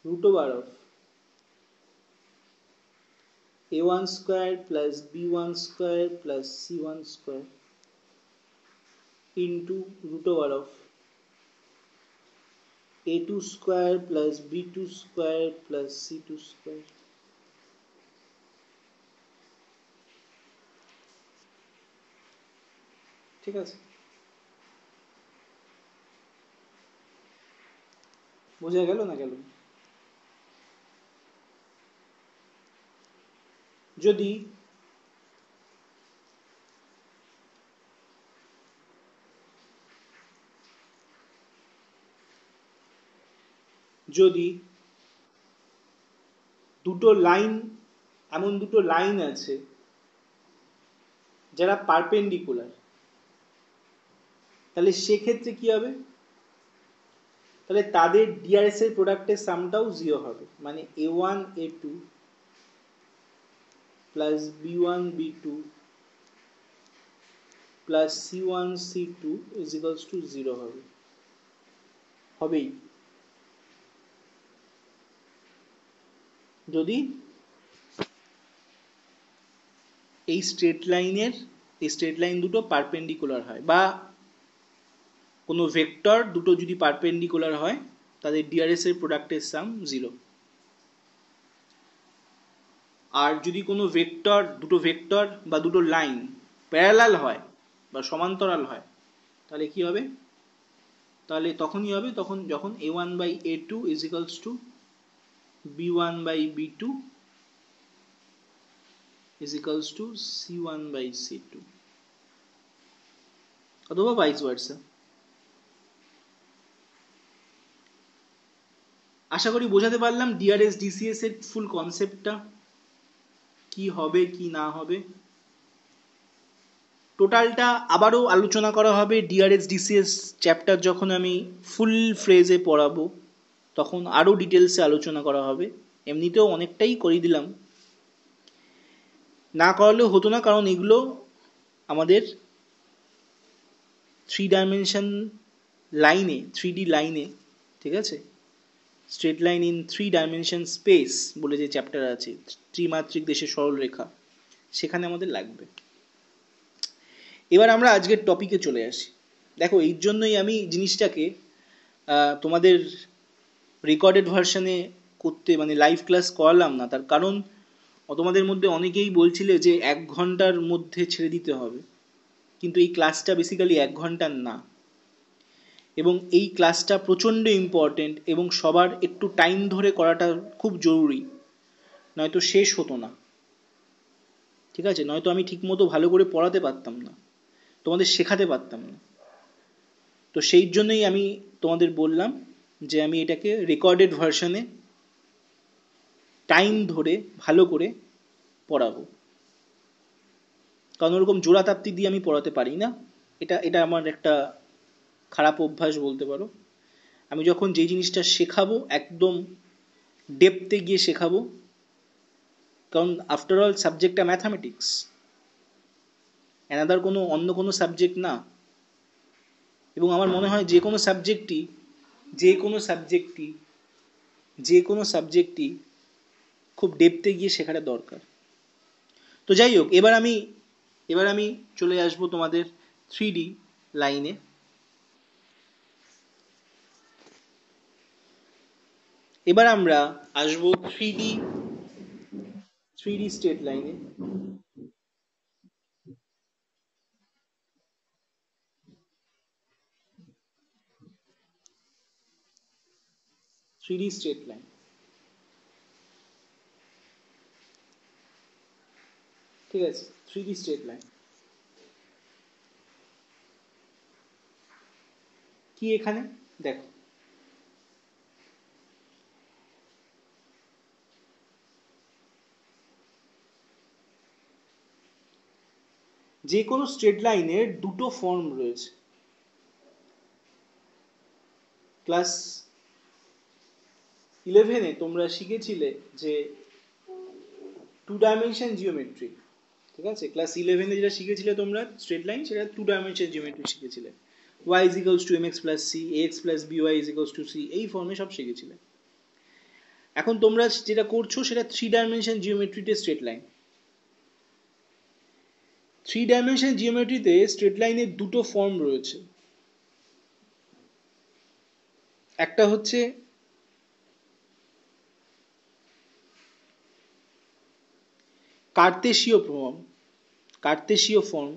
root over of A1 square plus B1 square plus C1 square into root over of A2 square plus B2 square plus C2 square। ঠিক আছে? বোঝা গেল না গেল? যদি যদি দুটো line, এমন দুটো লাইন আছে যারা পারপেন্ডিকুলার, তাহলে সেক্ষেত্রে কি হবে? তাহলে তাদের ডিআরএস এর প্রোডাক্টের সামটাও 0 হবে, মানে A1 A2 plus B1 B2 plus C1 C2 is equals two 0 হবে, হবেই যদি এই স্ট্রেট লাইন দুটো পারপেন্ডিকুলার হয়, বা কোনো ভেক্টর দুটো যদি পারপেন্ডিকুলার হয় তাদের ডিআরএস এর প্রোডাক্টের সাম 0। আর যদি কোনো দুটো ভেক্টর বা দুটো লাইন প্যারালাল হয় বা সমান্তরাল হয়, তাহলে কি হবে? তাহলে তখনই হবে যখন a1/a2 is equals to b1/b2 is equals to c1/c2, অথবা ভাইস ভার্সা। আশা করি বোঝাতে পারলাম ডিআরএস ডিসিএস এর ফুল কনসেপ্টটা, কি হবে কি না হবে। টোটালটা আবারও আলোচনা করা হবে ডিআরএস ডিসিএস চ্যাপ্টার যখন আমি ফুল ফ্রেজে পড়াবো, তখন আরও ডিটেলসে আলোচনা করা হবে। এমনিতেও অনেকটাই করে দিলাম, না করালেও হতো না, কারণ এগুলো আমাদের 3D লাইনে, ঠিক আছে, straight line in 3D space বলে যে চ্যাপ্টার আছে, ত্রিমাত্রিক দেশে সরলরেখা, সেখানে আমাদের লাগবে। এবার আমরা আজকের টপিকে চলে আসি। দেখো, এই জন্যই আমি জিনিসটাকে তোমাদের রেকর্ডেড ভার্সনে করতে, মানে লাইভ ক্লাস করালাম না। তার কারণ তোমাদের মধ্যে অনেকেই বলছিলে যে 1 ঘন্টার মধ্যে ছেড়ে দিতে হবে, কিন্তু এই ক্লাসটা বেসিক্যালি 1 ঘন্টার না, এবং এই ক্লাসটা প্রচণ্ড ইম্পর্টেন্ট এবং সবার একটু টাইম ধরে করাটা খুব জরুরি, নয়তো শেষ হতো না, ঠিক আছে? নয়তো আমি ঠিকমতো ভালো করে পড়াতে পারতাম না, তোমাদের শেখাতে পারতাম না। তো সেই জন্যই আমি তোমাদের বললাম যে আমি এটাকে রেকর্ডেড ভার্সনে টাইম ধরে ভালো করে পড়াবো, কারণ ওরকম জোড়াতাপ্তি দিয়ে আমি পড়াতে পারি না। এটা আমার একটা খারাপ অভ্যাস বলতে পারো। আমি যখন যেই জিনিসটা শেখাবো একদম ডেপথে গিয়ে শেখাবো, কারণ আফটার অল সাবজেক্টটা ম্যাথামেটিক্স, অন্য কোনো সাবজেক্ট না। এবং আমার মনে হয় যে কোনো সাবজেক্টই খুব ডেপথে গিয়ে শেখাটা দরকার। তো যাই হোক, এবার আমি চলে আসবো তোমাদের 3D লাইনে। এবার আমরা আসবো 3D স্ট্রেট লাইনে। 3D স্ট্রেট লাইন, ঠিক আছে? 3D স্ট্রেট লাইন কি এখানে দেখো, যে কোনো স্ট্রেট লাইনের দুটো ফর্ম রয়েছে। ক্লাস 11-এ তোমরা শিখেছিলে যে 2 ডাইমেনশন জিওমেট্রি, ঠিক আছে? ক্লাস 11-এ যেটা শিখেছিলে তোমরা স্ট্রেট লাইন, সেটা 2 ডাইমেনশন জিওমেট্রি শিখেছিলে। y is equals to mx plus c, ax plus by is equals to c, এই ফর্মে সব শিখেছিলে। এখন তোমরা যেটা করছো সেটা 3 ডাইমেনশন জিওমেট্রিতে স্ট্রেট লাইন। 3 ডাইমেনশন জিওমেট্রিতে স্ট্রেট লাইনের দুটো ফর্ম রয়েছে। একটা হচ্ছে কার্তেশীয় ফর্ম,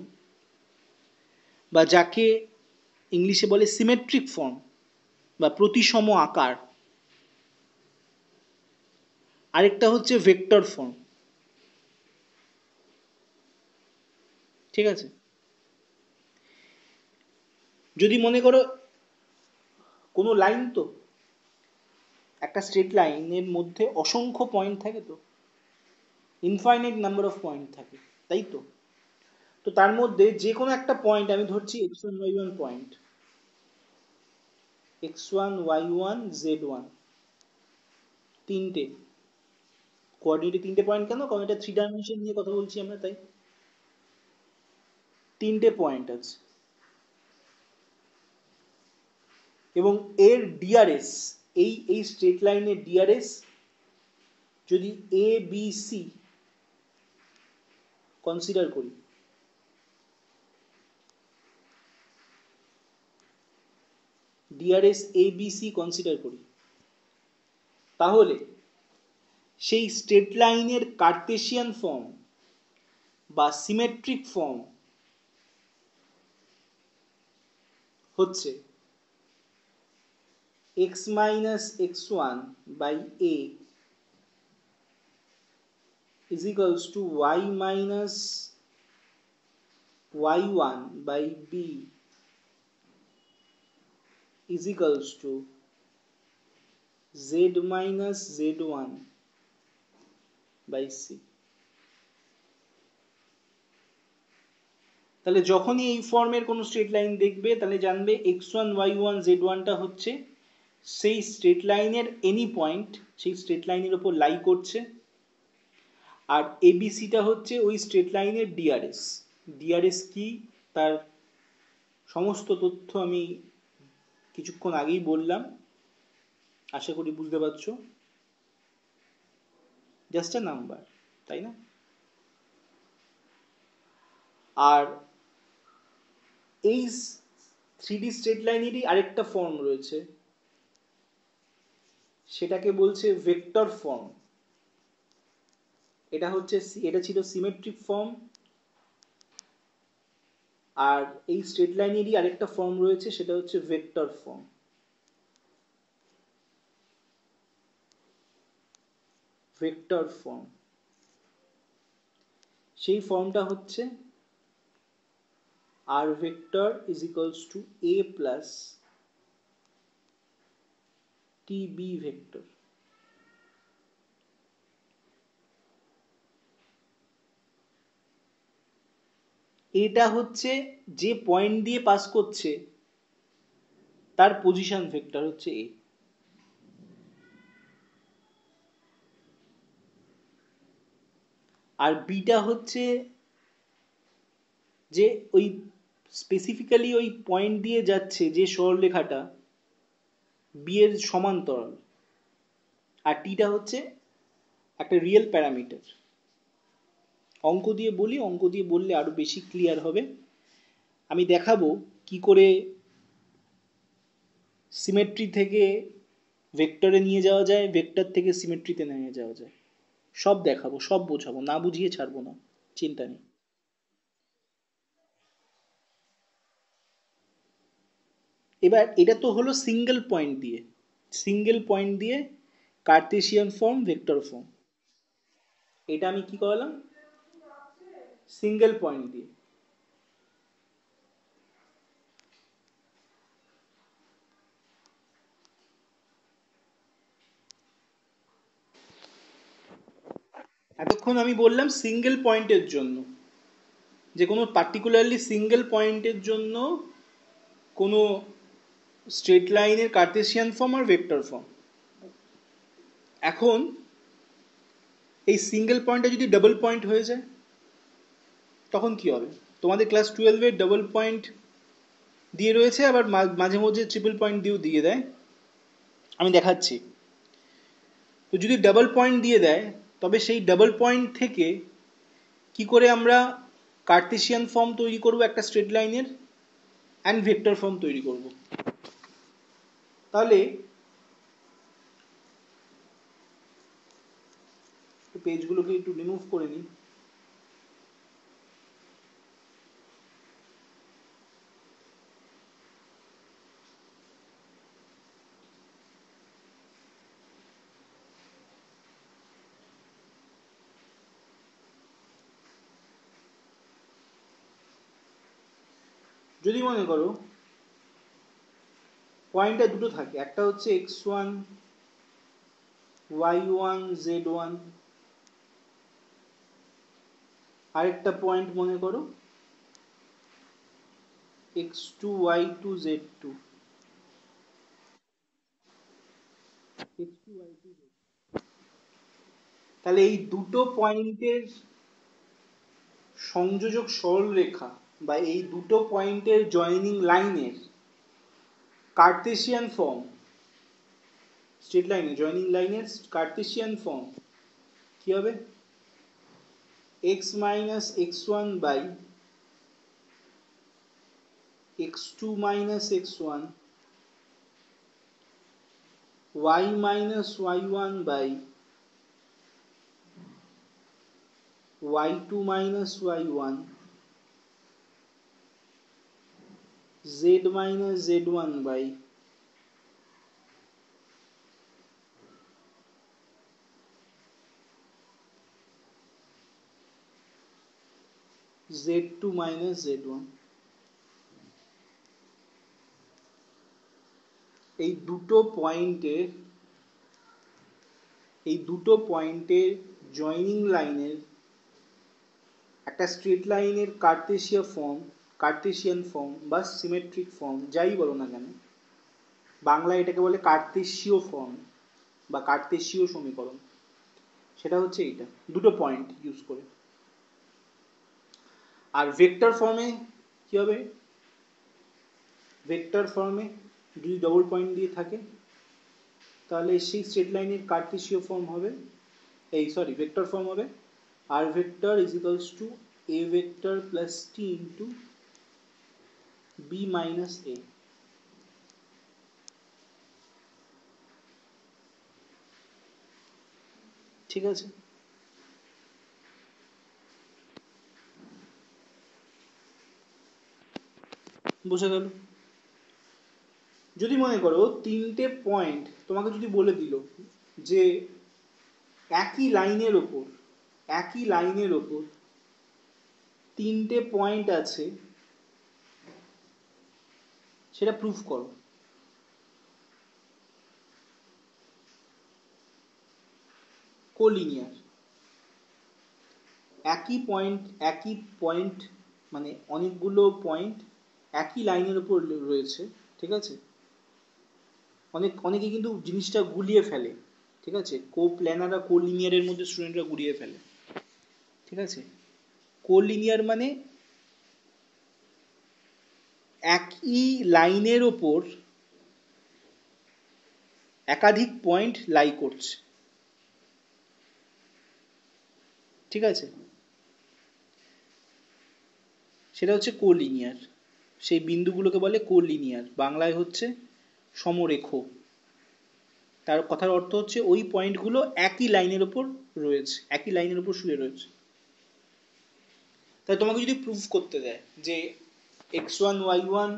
বা যাকে ইংলিশে বলে সিমেট্রিক ফর্ম বা প্রতিসম আকার। আরেকটা হচ্ছে ভেক্টর ফর্ম, ঠিক আছে? যদি মনে করো কোনো লাইন, তো একটা স্ট্রেট লাইনের মধ্যে অসংখ্য পয়েন্ট থাকে, তো ইনফাইনাইট নাম্বার অফ পয়েন্ট থাকে, তাই তো? তো তার মধ্যে যে কোনো একটা পয়েন্ট আমি ধরছি x1 y1 point, x1 y1 z1, তিনটে কোঅর্ডিনেটে 3টে পয়েন্ট। কেন? কারণ এটা 3 ডাইমেনশন নিয়ে কথা বলছি আমরা, তাই 3টে পয়েন্ট আছে। এবং এর ডিআরএস, এই স্ট্রেট লাইনের ডিআরএস যদি এ বি সি, কনসিডার করি, DRS A B C consider করি, তাহলে সেই স্ট্রেট লাইনের কার্টেসিয়ান ফর্ম বা সিমেট্রিক ফর্ম হচ্ছে x minus x1 by a is equals to y minus y1 by b is equals to z minus z1 by c. তাহলে যখনই এই ফর্মের কোনো স্ট্রেট লাইন দেখবে তাহলে জানবে x1 y1 z1 টা হচ্ছে সেই স্ট্রেট লাইনের এনি পয়েন্ট, সেই স্ট্রেট লাইনের উপর লাই করছে, আর এবিসিটা হচ্ছে ওই স্ট্রেট লাইনের ডিআরএস। ডিআরএস কি তার সমস্ত তথ্য আমি কিছুক্ষণ আগেই বললাম, আশা করি বুঝতে পারছো, জাস্ট আ নাম্বার, তাই না? আর এই 3D স্ট্রেট লাইনেরই আরেকটা ফর্ম রয়েছে, সেটাকে বলছে ভেক্টর ফর্ম। এটা ছিল সিমেট্রিক ফর্ম, আর এই স্ট্রেট লাইনেরই আরেকটা ফর্ম রয়েছে, সেটা হচ্ছে ভেক্টর ফর্ম। ভেক্টর ফর্ম, সেই ফর্মটা হচ্ছে r vector is equals to a plus tb vector। এটা হচ্ছে যে পয়েন্ট দিয়ে পাস করছে তার পজিশন ভেক্টর হচ্ছে এ, আর বিটা হচ্ছে যে ওই স্পেসিফিক্যালি ওই পয়েন্ট দিয়ে যাচ্ছে যে সরলরেখাটা বি এর সমান্তরাল, আর টিটা হচ্ছে একটা রিয়েল প্যারামিটার। অঙ্ক দিয়ে বলি, অঙ্ক দিয়ে বললে আরো বেশি ক্লিয়ার হবে। আমি দেখাবো কি করে সিমেট্রি থেকে ভেক্টরে নিয়ে যাওয়া যায়, ভেক্টর থেকে সিমেট্রিতে নিয়ে যাওয়া যায়, সব দেখাবো, সব বোঝাবো, না বুঝিয়ে ছাড়বো না, চিন্তা নেই। এবার এটা তো হলো সিঙ্গেল পয়েন্ট দিয়ে, সিঙ্গেল পয়েন্ট দিয়ে কার্টেসিয়ান ফর্ম, ভেক্টর ফর্ম। এটা আমি কি করলাম, সিঙ্গেল পয়েন্ট দিয়ে। এতক্ষণ আমি বললাম সিঙ্গেল পয়েন্টের জন্য, যে কোনো পার্টিকুলারলি সিঙ্গেল পয়েন্টের জন্য কোনো স্ট্রেট লাইনের কার্টেসিয়ান ফর্ম আর ভেক্টর ফর্ম। এখন এই সিঙ্গেল পয়েন্টটা যদি ডাবল পয়েন্ট হয়ে যায় তখন কি হবে? তোমাদের ক্লাস 12-এর ডাবল পয়েন্ট দিয়ে রয়েছে, আবার মাঝে মাঝে ট্রিপল পয়েন্ট দিয়েও দিয়ে দেয়, আমি দেখাচ্ছি। তো যদি ডাবল পয়েন্ট দিয়ে দেয় তবে সেই ডাবল পয়েন্ট থেকে কি করে আমরা কার্টেসিয়ান ফর্ম তৈরি করব একটা স্ট্রেট লাইনের, অ্যান্ড ভেক্টর ফর্ম তৈরি করব। তাহলে পেজগুলোকে একটু রিমুভ করে নিই। যদি মনে করো পয়েন্টটা দুটো থাকে, একটা হচ্ছে x1 y1 z1, আরেকটা পয়েন্ট মনে করো x2 y2 z2, x2 y2 z2। তাহলে এই দুটো পয়েন্টের সংযোজক সরলরেখা বা এই দুটো পয়েন্টের জয়েনিং লাইনের কার্টেসিয়ান ফর্ম, স্ট্রেট লাইনে জয়েনিং লাইনের কার্টেসিয়ান ফর্ম কি হবে? x minus x1 by x2 minus x1, y minus y1 by y2 minus y1, z minus z1 by z2 minus z1। এই দুটো পয়েন্টের জয়েনিং লাইনের একটা স্ট্রেট লাইনের কার্টেসিয়ান ফর্ম বা সিমেট্রিক ফর্ম যাই বলো না কেন, বাংলায় এটাকে বলে কার্তেশীয় ফর্ম বা কার্তেশীয় সমীকরণ। সেটা হচ্ছে এইটা, দুটো পয়েন্ট ইউজ করে। আর ভেক্টর ফর্মে কি হবে? ভেক্টর ফর্মে যদি ডবল পয়েন্ট দিয়ে থাকে তাহলে সেই স্ট্রেট লাইনের কার্টেসীয় ফর্ম হবে, ভেক্টর ফর্ম হবে r vector is equals to a vector plus t into b minus a। ঠিক আছে? বোঝা গেল? যদি মনে করো তিনটে পয়েন্ট তোমাকে যদি বলে দিল যে একই লাইনের ওপর তিনটে পয়েন্ট আছে, সেটা প্রুফ করো। কোলিনিয়ার, একই পয়েন্ট মানে অনেকগুলো পয়েন্ট একই লাইনের উপর রয়েছে, ঠিক আছে? অনেকে কিন্তু জিনিসটা গুলিয়ে ফেলে, ঠিক আছে? কোপ্ল্যানার আর কোলিনিয়ারের মধ্যে স্টুডেন্টরা গুলিয়ে ফেলে, ঠিক আছে? কোলিনিয়ার মানে একই লাইনের ওপর একাধিক পয়েন্ট লাই করছে, ঠিক আছে? সেটা হচ্ছে কোলিনিয়ার। সেই বিন্দুগুলোকে বলে কোলিনিয়ার, বাংলায় হচ্ছে সমরেখ। তার কথার অর্থ হচ্ছে ওই পয়েন্টগুলো একই লাইনের ওপর রয়েছে, একই লাইনের ওপর শুয়ে রয়েছে। তাই তোমাকে যদি প্রুফ করতে দেয় যে x1 y1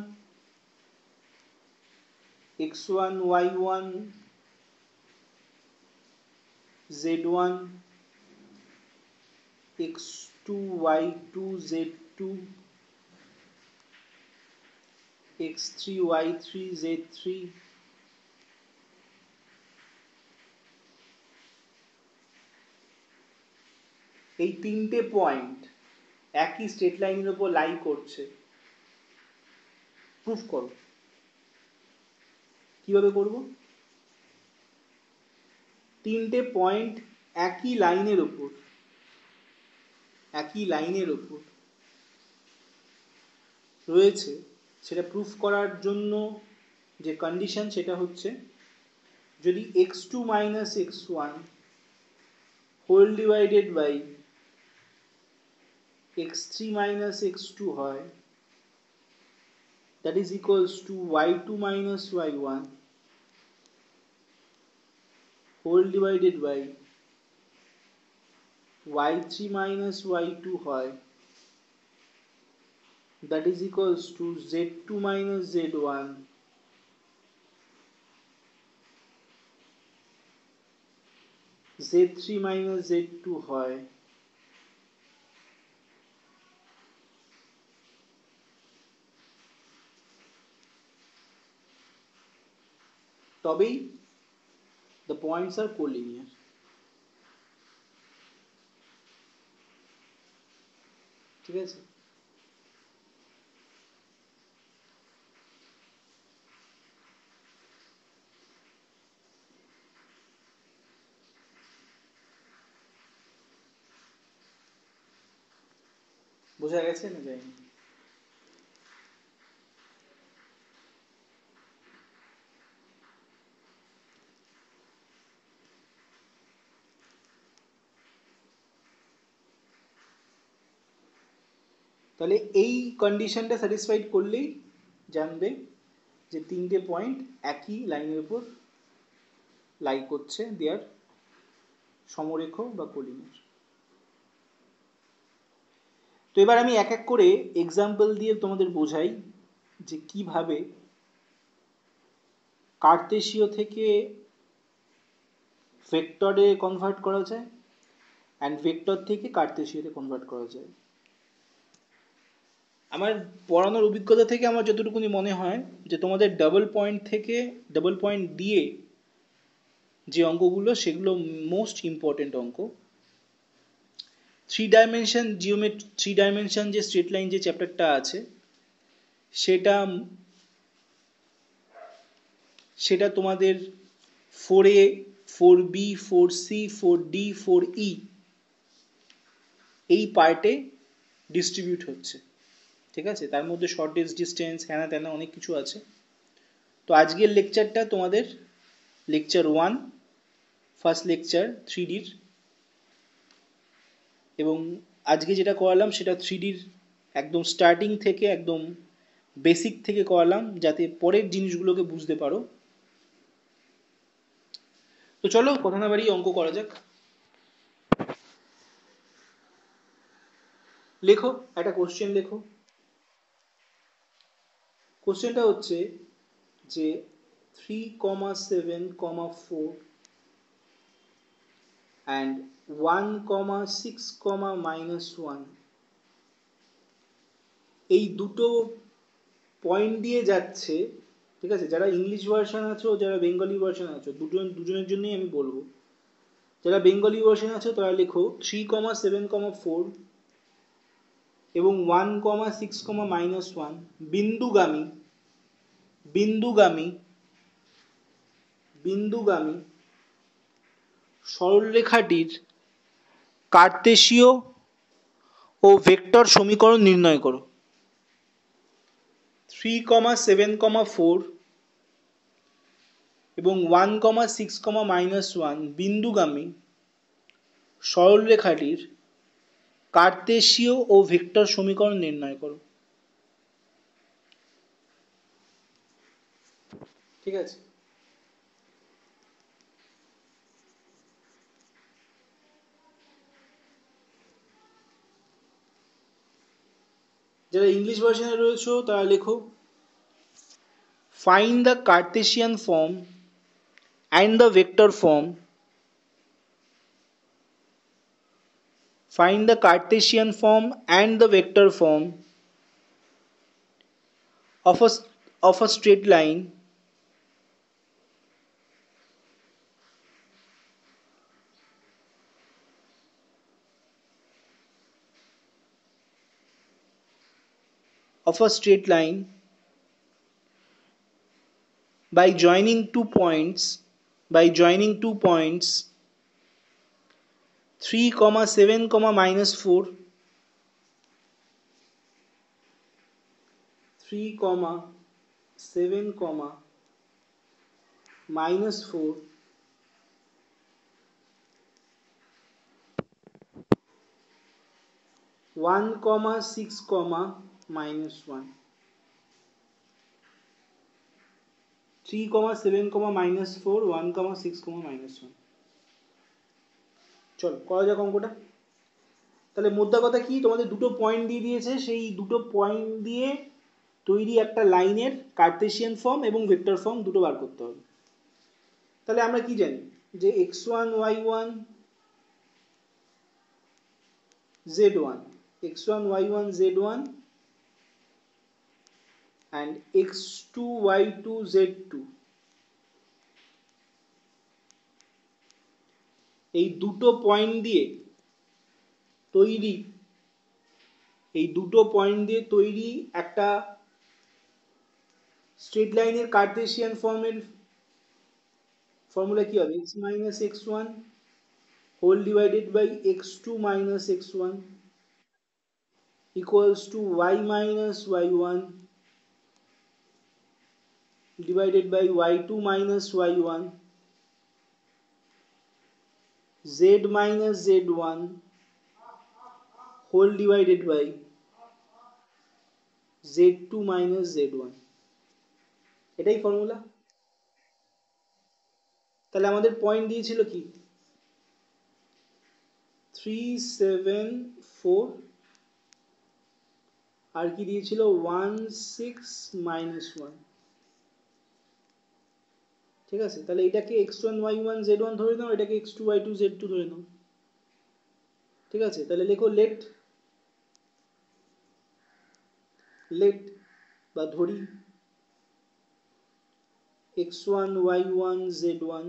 z1 x2 y2 z2 x3 y3 z3, এই তিনটে পয়েন্ট একই স্ট্রেট লাইনের উপর লাই করছে, প্রুফ করো। কিভাবে করব? তিনটে পয়েন্ট একই লাইনের উপর রয়েছে, সেটা প্রুফ করার জন্য যে কন্ডিশন সেটা হচ্ছে যদি x2 minus x1 whole divided by x3 minus x2 হয়, that is equals to y2 minus y1 whole divided by y3 minus y2 হয়, that is equals to z2 minus z1 z3 minus z2 হয়, তবেই the points are collinear। ঠিক আছে? বোঝা গেছে না যায়নি? তাহলে এই কন্ডিশনটা স্যাটিসফাইড করলেই জানবে যে তিনটে পয়েন্ট একই লাইনের উপর লাই করছে, দেয়ার সমরেখ বা কোলিনিয়ার। তো এবার আমি এক এক করে এক্সাম্পল দিয়ে তোমাদের বোঝাই যে কিভাবে কার্তেশীয় থেকে ভেক্টরে কনভার্ট করা যায় অ্যান্ড ভেক্টর থেকে কার্তেশীয়তে কনভার্ট করা যায়। আমার পড়ানোর অভিজ্ঞতা থেকে আমার যতটুকুনি মনে হয় যে তোমাদের ডাবল পয়েন্ট থেকে ডাবল পয়েন্ট দিয়ে যে অঙ্কগুলো সেগুলো মোস্ট ইম্পর্টেন্ট অঙ্ক। থ্রি ডাইমেনশন যে স্ট্রেট লাইন যে চ্যাপ্টারটা আছে সেটা সেটা তোমাদের 4A 4B 4C 4D 4E এই পার্টে ডিস্ট্রিবিউট হচ্ছে, ঠিক আছে? তার মধ্যে শর্টেজ ডিস্টেন্স হ্যানা ত্যানা অনেক কিছু আছে। তো আজকের লেকচারটা তোমাদের লেকচার 1, ফার্স্ট লেকচার 3Dর, এবং আজকে যেটা করালাম সেটা 3Dর একদম স্টার্টিং থেকে একদম বেসিক থেকে করালাম যাতে পরের জিনিসগুলোকে বুঝতে পারো। তো চলো কথা না বাড়িয়ে অঙ্ক করা যাক। লেখো, একটা কোশ্চেন লেখো। কোশ্চেনটা হচ্ছে যে 3,7,4 and 1,6,-1 এই দুটো পয়েন্ট দিয়ে যাচ্ছে, ঠিক আছে? যারা ইংলিশ ভার্সন আছো, যারা বেঙ্গলি ভার্সন আছো, দুজনের জন্যই আমি বলবো। যারা বেঙ্গলি ভার্সন আছো তারা লেখো 3,7,4 এবং 1,6,-1 বিন্দুগামী বিন্দুগামী বিন্দুগামী সরলরেখাটির কার্তেশীয় ও ভেক্টর সমীকরণ নির্ণয় করো। 3,7,4 এবং 1,6,-1 বিন্দুগামী সরলরেখাটির কার্তেশীয় ও ভেক্টর সমীকরণ নির্ণয় করো। ঠিক আছে? যারা ইংলিশ ভার্সনে রয়েছে তারা লেখো find the Cartesian form and the vector form. Find the Cartesian form and the vector form of a straight line by joining 2 points 3,7,-4 3,7,-4 1,6,-1 3,7,-4 1,6,-1 চলো করা যাক অঙ্কটা। তাহলে মোদ্দা কথা কি, তোমাদের দুটো পয়েন্ট দিয়ে দিয়েছে, সেই দুটো পয়েন্ট দিয়ে তৈরি একটা লাইনের কার্তেশিয়ান ফর্ম এবং ভেক্টর ফর্ম দুটো বার করতে হবে। তাহলে আমরা কি জানি যে x1 y1 z1 x1 y1 z1 and x2 y2 z2 এই দুটো পয়েন্ট দিয়ে তৈরি একটা স্ট্রেট লাইনের কার্তেশিয়ান ফর্মের ফর্মুলা কি হবে? x minus x1 whole divided by x2 minus x1 equals to y minus y1 divided by y2 minus y1 z minus z1 whole divided by z2 minus z1, এটাই formula. তাহলে আমাদের point দিয়েছিল কি 3 7 4, আর কি দিয়েছিল 1 6 minus 1। ঠিক আছে, তাহলে এটাকে x1 y1 z1 ধরে নাও, এটাকে x2 y2 z2 ধরে নাও। ঠিক আছে, তাহলে লেখো লেট বা ধরি x1 y1 z1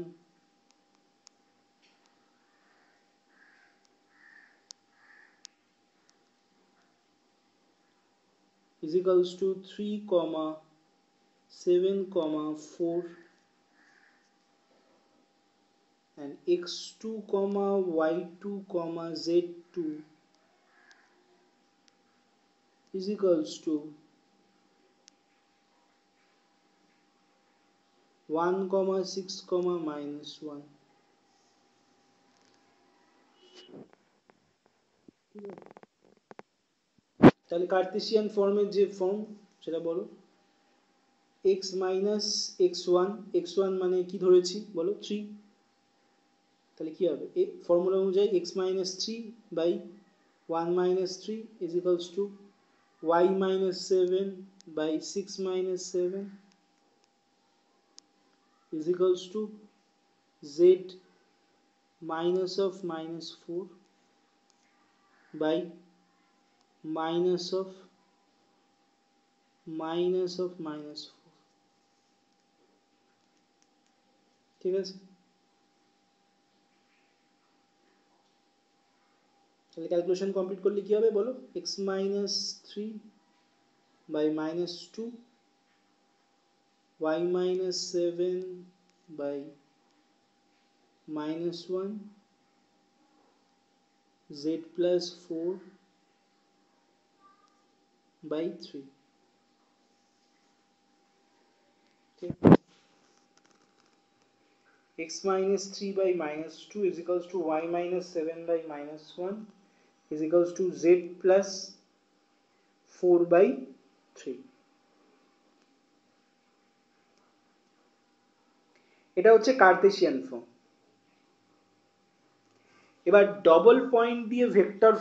is equals to 3, 7, 4 and x2, y2, z2 is equals to 1, 6, minus 1। তাহলে কার্টেসিয়ান ফর্মের যে ফর্ম সেটা বলো। x মাইনাস x1 মানে কি ধরেছি বলো 3, তাহলে কি হবে এই ফর্মুলা অনুযায়ী x minus 3 by 1 minus 3 is equals to y minus 7 by 6 minus 7 is equals to z minus of minus 4 by minus of minus 4। ঠিক আছে, তাহলে ক্যালকুলেশন কমপ্লিট করলে কি হবে বলো x minus 3 by minus 2 y minus 7 by minus 1 z plus 4 by 3। okay. x minus 3 by minus 2 is equals to y minus 7 by minus 1 is equals to z plus 4 by 3। এটা হচ্ছে Cartesian form. এবার double point দিয়ে vector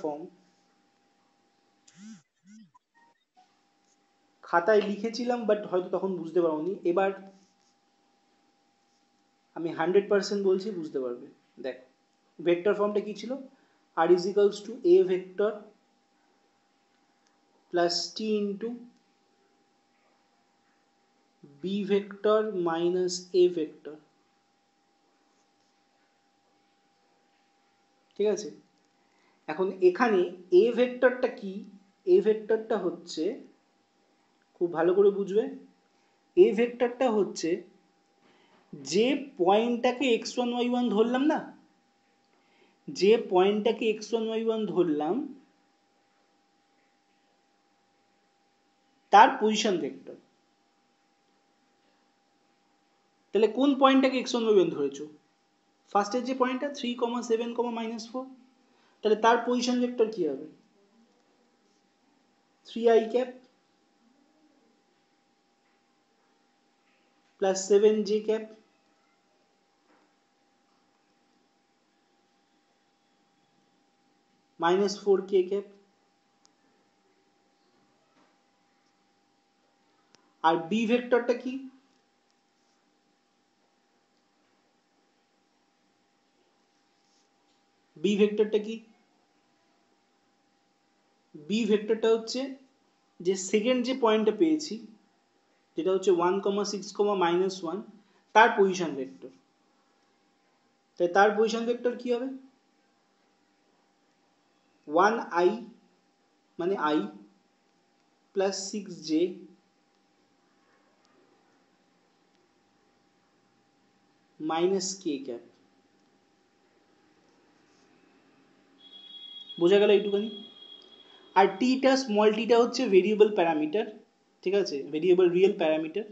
form খাতায় লিখেছিলাম but হয়তো তখন বুঝতে পারোনি, এবার আমি 100% বলছি বুঝতে পারবে। দেখো ভেক্টর ফর্মটা কি ছিল, r is equals to a vector plus t into b vector minus a vector। ঠিক আছে, এখন এখানে a ভেক্টরটা কি, a ভেক্টরটা হচ্ছে খুব ভালো করে বুঝবে, a ভেক্টরটা হচ্ছে যে পয়েন্টটাকে x1 y1 ধরলাম না, যে পয়েন্টটাকে x1 y1 ধরলাম তার পজিশন ভেক্টর। তাহলে কোন পয়েন্টটাকে x1 y1 ধরেছো, ফার্স্টের যে পয়েন্টটা 3, 7, minus 4, তাহলে তার পজিশন ভেক্টর কি হবে 3i cap plus 7j cap minus 4k cap। আর বি ভেক্টরটা কি, বি ভেক্টরটা কি, বি ভেক্টরটা হচ্ছে যে সেকেন্ড যে পয়েন্টটা পেয়েছি যেটা হচ্ছে 1, 6, minus 1 তার পজিশন ভেক্টর। তাই তার পজিশন ভেক্টর কি হবে 1i মানে i plus 6j minus k cap। বোঝা গেল এইটুখানি। আর টিটা স্মল টিটা হচ্ছে ভেরিয়েবল প্যারামিটার, ঠিক আছে, ভেরিয়েবল রিয়েল প্যারামিটার,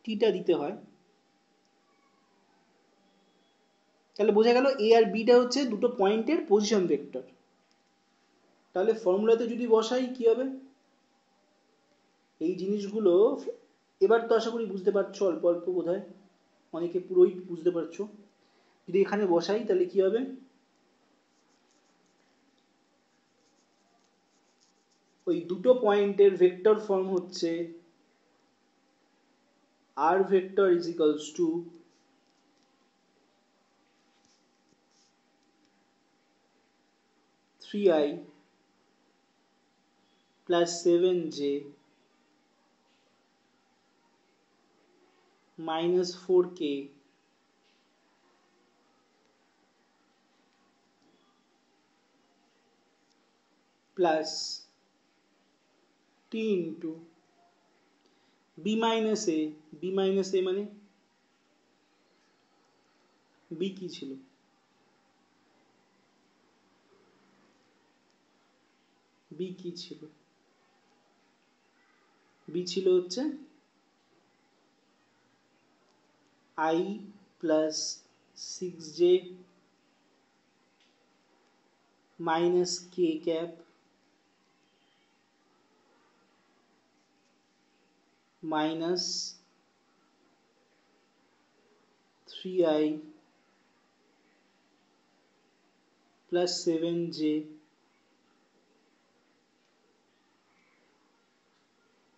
টিটা দিতে হয়। তাহলে বোঝা গেল এ আর বিটা হচ্ছে দুটো পয়েন্টের পজিশন ভেক্টর। তাহলে ফর্মুলাতে যদি বসাই কি হবে, এই জিনিসগুলো এবার তো আশা করি বুঝতে পারছো, অল্প অল্প বোধহয়, অনেকে পুরোই বুঝতে পারছো। যদি এখানে বসাই তাহলে কি হবে, ওই দুটো পয়েন্টের ভেক্টর ফর্ম হচ্ছে r vector is equals two 3i plus 7j minus 4k plus t into b minus a, b minus a মানে b কি ছিল, b কি ছিল, b ছিল হচ্ছে i plus 6j minus k cap minus 3i plus 7j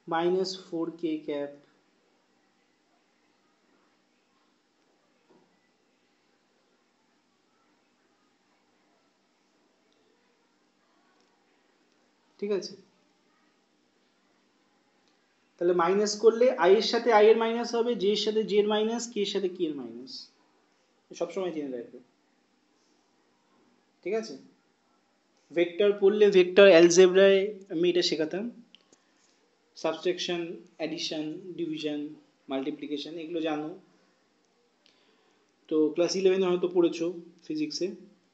minus 4k cap ঠিক আছে। তাহলে মাইনাস করলে i এর সাথে i এর মাইনাস হবে, j এর সাথে j এর মাইনাস, k এর সাথে k এর মাইনাস, সবসময় জেনে রাখবে। ঠিক আছে, ভেক্টর পড়লে ভেক্টর অ্যালজেব্রায় আমি এটা শেখাতাম, সাবট্রাকশন, অ্যাডিশন, ডিভিশন, মাল্টিপ্লিকেশন এগুলো জানো, তো ক্লাস 11 হয়তো পড়েছো ফিজিক্সে।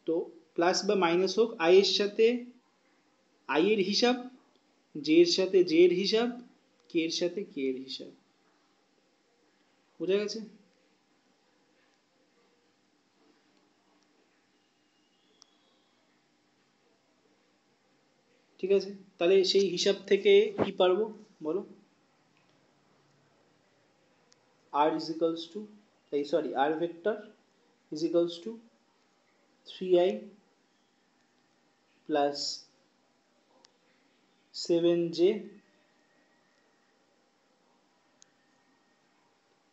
তো প্লাস বা মাইনাস হোক, i এর সাথে i এর হিসাব, j এর সাথে j এর হিসাব, k এর সাথে k এর হিসাব, বোঝা গেছে? ঠিক আছে, তাহলে সেই হিসাব থেকে কি পারবো বলো, r is equals to, sorry, r vector is equals to 3i plus 7j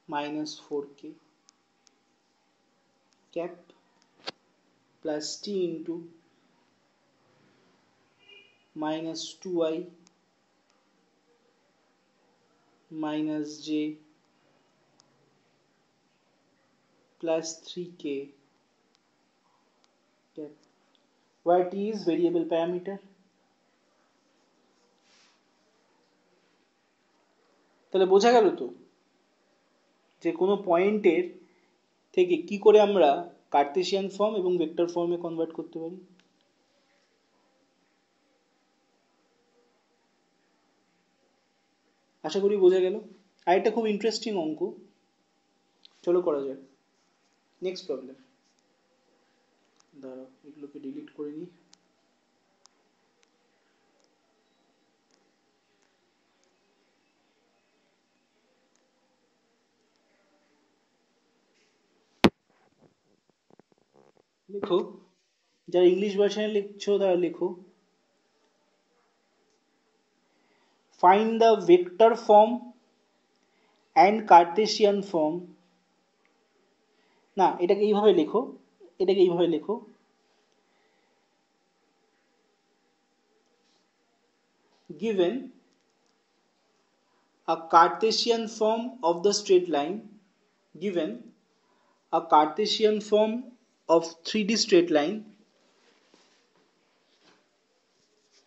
minus 4k cap plus t into minus 2i minus j plus 3k cap, where t is variable parameter। তাহলে বোঝা গেল তো যে কোনো পয়েন্টের থেকে কি করে আমরা কার্টেসিয়ান ফর্ম এবং ভেক্টর ফর্মে কনভার্ট করতে পারি। আশা করি বোঝা গেল। আর একটা খুব ইন্টারেস্টিং অঙ্ক, চলো করা যাক। নেক্সট প্রবলেম, দাঁড়াও এগুলোকে ডিলিট করে নিই। লেখো, যারা ইংলিশ ভার্সনে লিখছো তারা লেখো, find the vector form and Cartesian form, না এটাকে এইভাবে লেখো, এটাকে এইভাবে লেখো, given a Cartesian form of the straight line, given a Cartesian form of 3D straight line,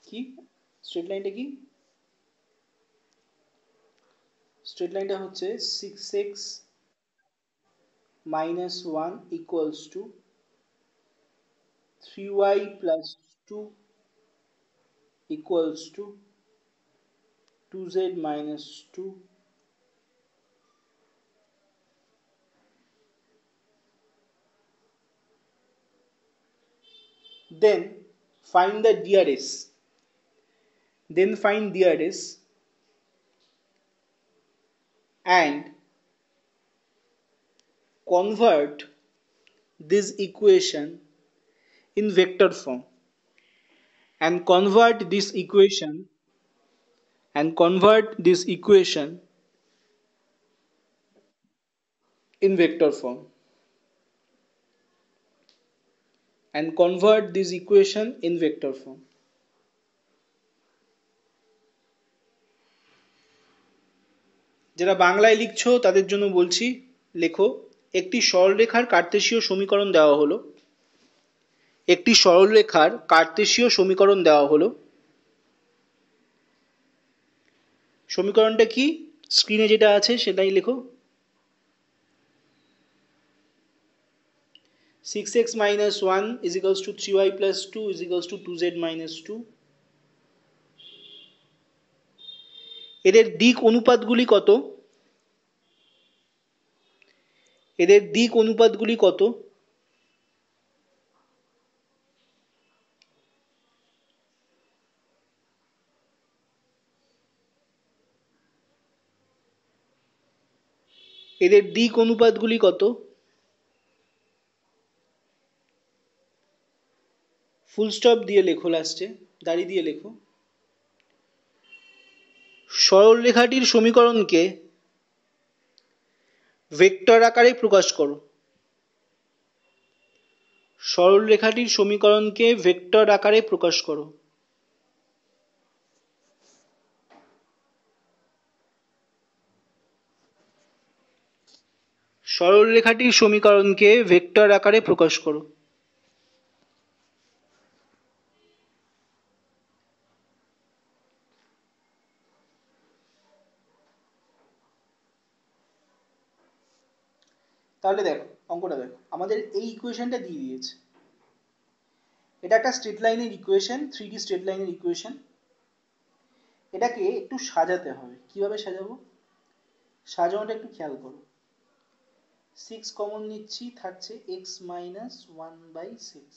কি স্ট্রেট লাইনটা কি, স্ট্রেট লাইনটা হচ্ছে 6x minus 1 equals to 3y plus 2 equals to 2z minus 2, then find the DRS, then find nearest and convert this equation in vector form and convert this equation in vector form and convert this equation in vector form. যারা বাংলায় লিখছো তাদের জন্য বলছি, লেখো একটি সরলরেখার কার্তেশীয় সমীকরণ দেওয়া হলো। একটি সরলরেখার কার্তেশীয় সমীকরণ দেওয়া হলো। সমীকরণটা কি? স্ক্রিনে যেটা আছে সেটাই লেখো। 6x minus 1 is equals to 3y plus 2 is equals to 2z minus 2. এদের দিক অনুপাতগুলি কত? এদের দিক অনুপাতগুলি কত? এদের দিক অনুপাতগুলি কত? ফুল স্টপ দিয়ে লেখো, লাস্টে দাড়ি দিয়ে লেখো। সরলরেখাটির সমীকরণকে ভেক্টর আকারে প্রকাশ করো। সরলরেখাটির সমীকরণকে ভেক্টর আকারে প্রকাশ করো। সরলরেখাটির সমীকরণকে ভেক্টর আকারে প্রকাশ করো। তাহলে দেখো অঙ্কটা দেখো, আমাদের এই ইকুয়েশনটা দিয়ে দিয়েছে। এটা একটা স্ট্রেট লাইনের ইকুয়েশন, 3D স্ট্রেট লাইনের ইকুয়েশন। এটাকে একটু সাজাতে হবে। কিভাবে সাজাবো? সাজানোটা একটু খেয়াল করো। 6 কমন নিচ্ছি, থাকছে x মাইনাস 1/6।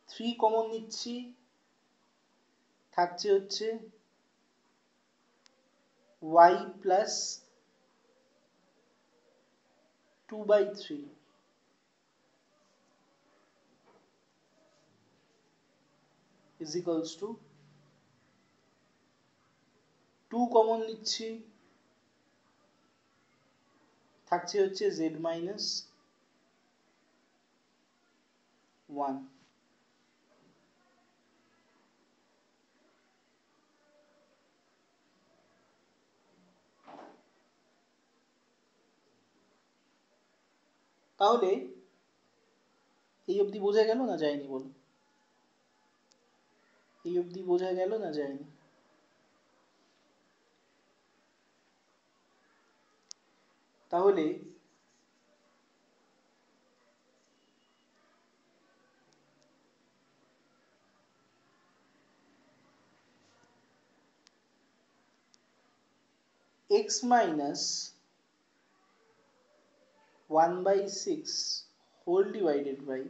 3 কমন নিচ্ছি, থাকছে হচ্ছে y plus 2/3 is equals to 2 common নিচ্ছি, থাকছে হচ্ছে z মাইনাস 1। তাহলে এই অবধি বোঝা গেল না যায়নি? বলো, এই অবধি বোঝা গেল না যায়নি? তাহলে x minus 1/6 whole divided by,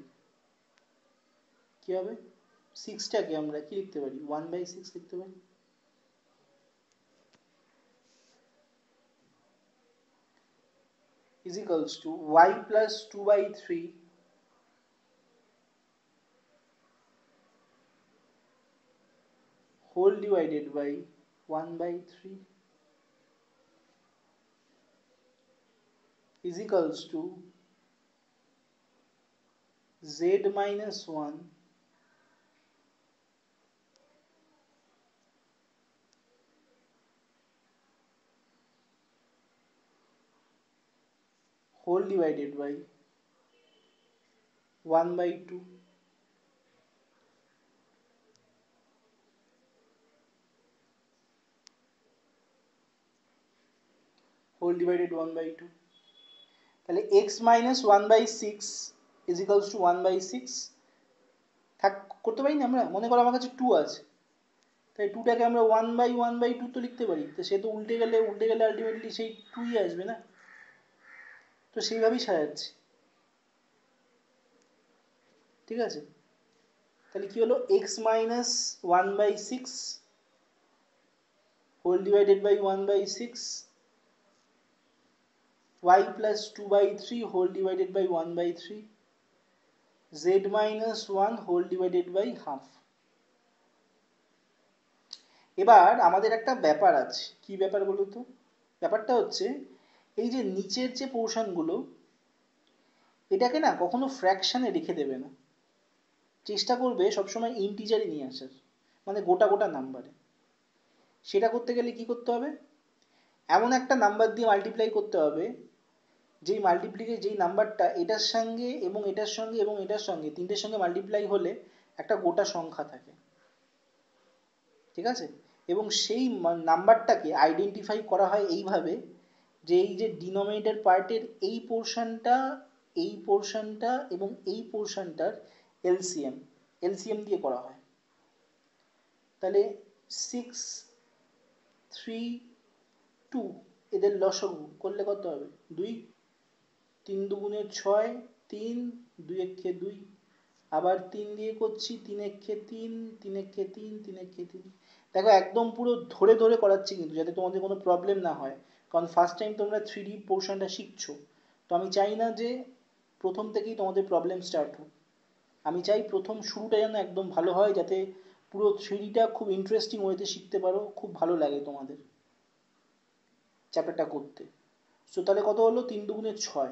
কি হবে? 6টাকে আমরা কি লিখতে পারি? 1/6 লিখতে পারি। is equals to y plus 2/3 whole divided by 1/3 is equals to z minus 1 whole divided by 1/2 whole divided 1/2। তাহলে x minus 1/6 is equals to 1/6 থাক করতে পারি না আমরা? মনে করো আমার কাছে 2 আছে, তাই 2টাকে আমরা 1/1/2 তো লিখতে পারি। তো সে তো উল্টে গেলে আলটিমেটলি সেই 2ই আসবে না? তো সেইভাবেই সাজাচ্ছি। ঠিক আছে, তাহলে কি হলো, x minus 1/6 whole divided by 1/6, y plus 2/3 whole divided by 1/3, z minus 1 whole divided by half. এবার আমাদের একটা ব্যাপার আছে, কি ব্যাপার বলো তো? ব্যাপারটা হচ্ছে এই যে নিচের যে পোর্শনগুলো, এটাকে না কখনো ফ্র্যাকশনে রেখে দেবে না, চেষ্টা করবে সবসময় ইন্টিজারে নিয়ে আসার, মানে গোটা গোটা নাম্বারে। সেটা করতে গেলে কি করতে হবে, এমন একটা নাম্বার দিয়ে মাল্টিপ্লাই করতে হবে যেই নাম্বারটা এটার সঙ্গে এবং এটার সঙ্গে এবং এটার সঙ্গে তিনটের সঙ্গে মাল্টিপ্লাই হলে একটা গোটা সংখ্যা থাকে, ঠিক আছে? এবং সেই নাম্বারটাকে আইডেন্টিফাই করা হয় এইভাবে যে এই যে ডিনোমিনেটর পার্টের এই পোর্শনটা, এই পোর্শনটা এবং এই পোর্শনটার এলসিএম, এলসিএম দিয়ে করা হয়। তাহলে 6, 3, 2 এদের লসগু করলে কত হবে, 2, 3 দুগুণে 6, 3, 2 একে 2, আবার 3 দিয়ে করছি, 3 একে 3, 3 একে 3, 3 একে 3। দেখো একদম পুরো ধরে ধরে করাচ্ছি কিন্তু, যাতে তোমাদের কোনো প্রবলেম না হয়, কারণ ফার্স্ট টাইম তোমরা 3D পোর্শনটা শিখছো। তো আমি চাই না যে প্রথম থেকেই তোমাদের প্রবলেম স্টার্ট হোক, আমি চাই প্রথম শুরুটা যেন একদম ভালো হয়, যাতে পুরো 3Dটা খুব ইন্টারেস্টিং ওয়েতে শিখতে পারো, খুব ভালো লাগে তোমাদের চ্যাপ্টারটা করতে। সো তাহলে কত হলো, 3 দুগুণে 6,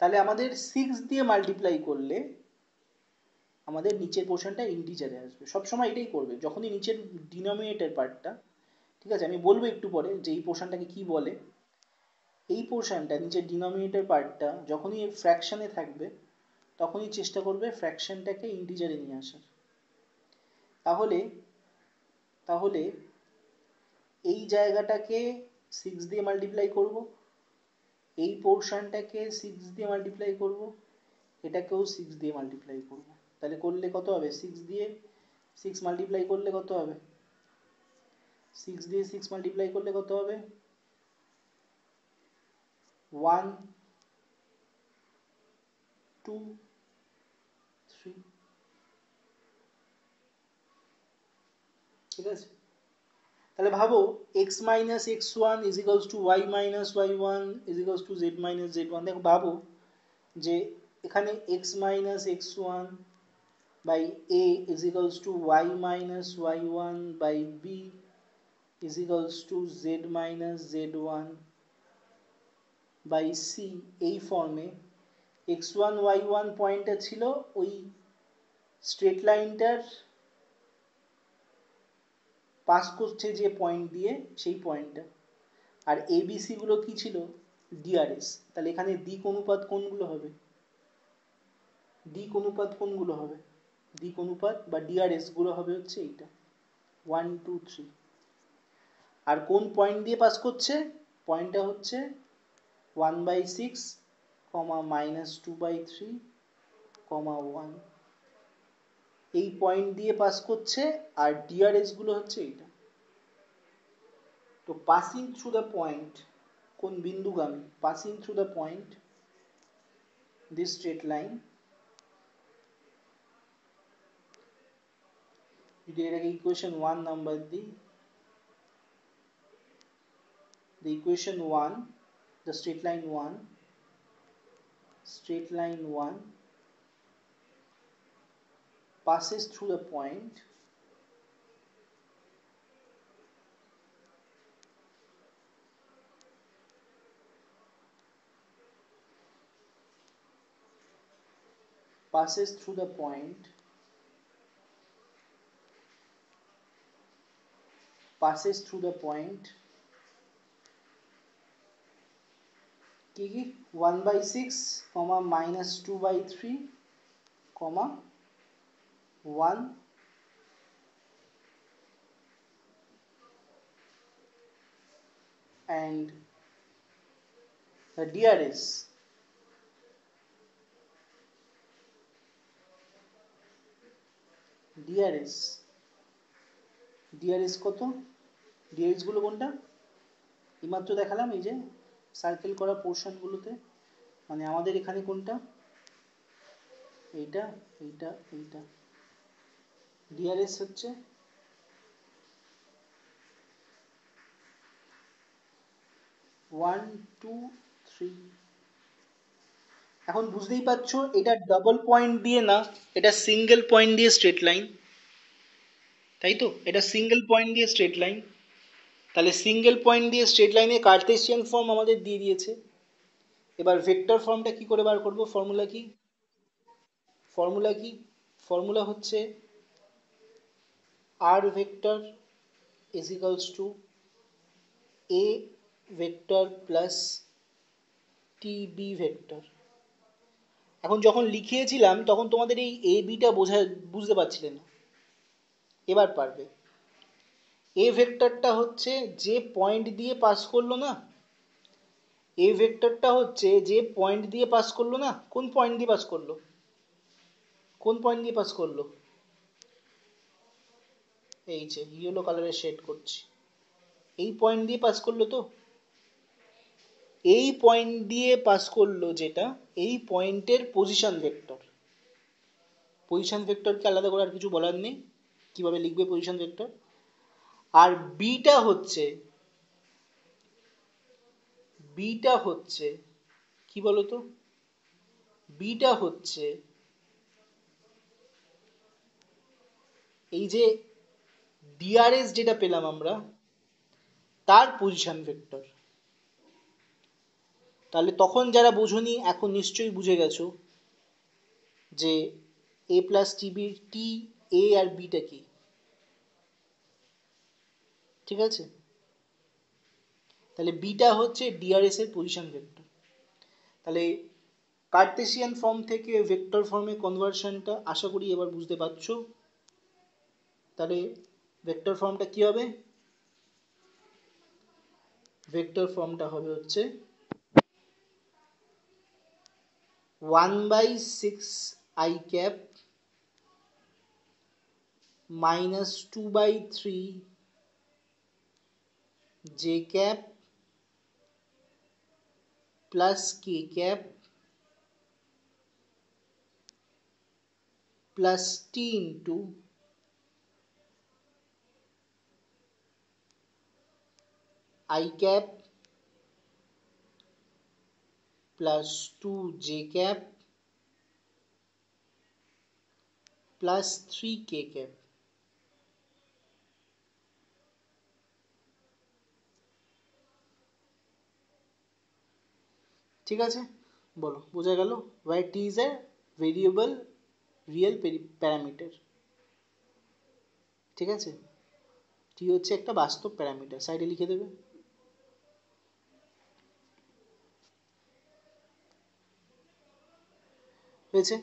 তাহলে আমাদের 6 দিয়ে মাল্টিপ্লাই করলে আমাদের নিচের পোর্শনটা ইন্টিজারে আসবে। সবসময় এটাই করবে যখনই নিচের ডিনোমিনেটর পার্টটা, ঠিক আছে, আমি বলবো একটু পরে যে এই পোর্শনটাকে কি বলে। এই পোর্শনটা নিচের ডিনোমিনেটর পার্টটা যখনই ফ্র্যাকশনে থাকবে তখনই চেষ্টা করবে ফ্র্যাকশনটাকে ইন্টিজারে নিয়ে আসার। তাহলে তাহলে এই জায়গাটাকে 6 দিয়ে মাল্টিপ্লাই করব, এই পোর্শনটাকে 6 দিয়ে মাল্টিপ্লাই করব, এটাকেও 6 দিয়ে মাল্টিপ্লাই করব। তাহলে করলে কত হবে, 6 দিয়ে 6 মাল্টিপ্লাই করলে কত হবে, 6 দিয়ে 6 মাল্টিপ্লাই করলে কত হবে, 1, 2, 3, ঠিক আছে? তাহলে ভাবো x minus x1 is equals to y minus y1 is equals to z minus z1। দেখো ভাবো যে এখানে x minus x1 by a is equals to y minus y1 by b is equals to z minus z1 by c। এই ফর্মে x1 y1 পয়েন্টটা ছিল ওই straight লাইনটার pass করছে যে পয়েন্ট দিয়ে, সেই পয়েন্টটা। আর এবিসি গুলো কি ছিল, ডিআরএস। তাহলে এখানে দিক অনুপাত কোনগুলো হবে, দিক অনুপাত কোনগুলো হবে, দিক অনুপাত বা ডিআরএস গুলো হবে হচ্ছে এইটা 1, 2, 3। আর কোন পয়েন্ট দিয়ে পাস করছে, পয়েন্টটা হচ্ছে 1/6, -2/3, 1। এই পয়েন্ট দিয়ে পাস করছে, আর ডিআরএস গুলো হচ্ছে এইটা। তো পাসিং থ্রু দ্য পয়েন্ট, কোন বিন্দুগামী, passing through the point this straight line, যদি এটাকে ইকুয়েশন 1 নাম্বার দিই, the equation 1, the straight line 1 passes through the point passes through the point passes through the point কি কি 1/6, -2/3, 1 and the DRS কত, DRS গুলো কোনটা, এইমাত্র দেখালাম এই যে সার্কেল করা পোর্শন গুলোতে, মানে আমাদের এখানে কোনটা, এইটা এইটা এইটা ডিআরএস হচ্ছে 1 2 3। এখন বুঝতেই পারছো এটা ডাবল পয়েন্ট দিয়ে না, এটা সিঙ্গেল পয়েন্ট দিয়ে স্ট্রেট লাইন, তাই তো? এটা সিঙ্গেল পয়েন্ট দিয়ে স্ট্রেট লাইন। তাহলে সিঙ্গেল পয়েন্ট দিয়ে স্ট্রেট লাইনে কার্টেসিয়ান ফর্ম আমাদের দিয়ে দিয়েছে। এবার ভেক্টর ফর্মটা কি করে বার করব? ফর্মুলা কি? ফর্মুলা কি? ফর্মুলা হচ্ছে R vector is equals to A vector plus T B vector. এখন যখন লিখিয়েছিলাম তখন তোমাদের এই এ বিটা বুঝতে পারছিলে না, এবার পারবে। এ ভেক্টরটা হচ্ছে যে পয়েন্ট দিয়ে পাস করলো না, এ ভেক্টরটা হচ্ছে যে পয়েন্ট দিয়ে পাস করলো না, কোন পয়েন্ট দিয়ে পাস করলো? কোন পয়েন্ট দিয়ে পাস করলো? এই যে ইয়েলো কালারের শেড করছি, এই পয়েন্ট দিয়ে পাস করলো তো। এই পয়েন্ট দিয়ে পাস করলো যেটা, এই পয়েন্টের পজিশন ভেক্টর। পজিশন ভেক্টরকে আলাদা করে আর কিছু বলার নেই, কিভাবে লিখবে পজিশন ভেক্টর। আর বিটা হচ্ছে, বিটা হচ্ছে কি বলতো? বিটা হচ্ছে এই যে ডিআরএস যেটা পেলাম আমরা, তার পজিশন ভেক্টর। তাহলে তখন যারা বোঝনি এখন নিশ্চয়ই বুঝে গেছো যে এ প্লাস টিবি টি, এ আর বিটা কি। ঠিক আছে? তাহলে বিটা হচ্ছে ডিআরএস এর পজিশন ভেক্টর। তাহলে কার্টেসিয়ান ফর্ম থেকে ভেক্টর ফর্মে কনভার্সনটা আশা করি এবার বুঝতে পারছো। তাহলে ভেক্টর ফর্মটা কি হবে? ভেক্টর ফর্মটা হবে হচ্ছে 1/6 i cap minus 2/3 j cap plus k cap plus t into I cap plus 2 j cap plus 3 k cap। ঠিক আছে, বলো বোঝা গেল? where t is a variable real parameter। ঠিক আছে, t হচ্ছে একটা বাস্তব প্যারামিটার, সাইডে লিখে দেবে। হয়েছে?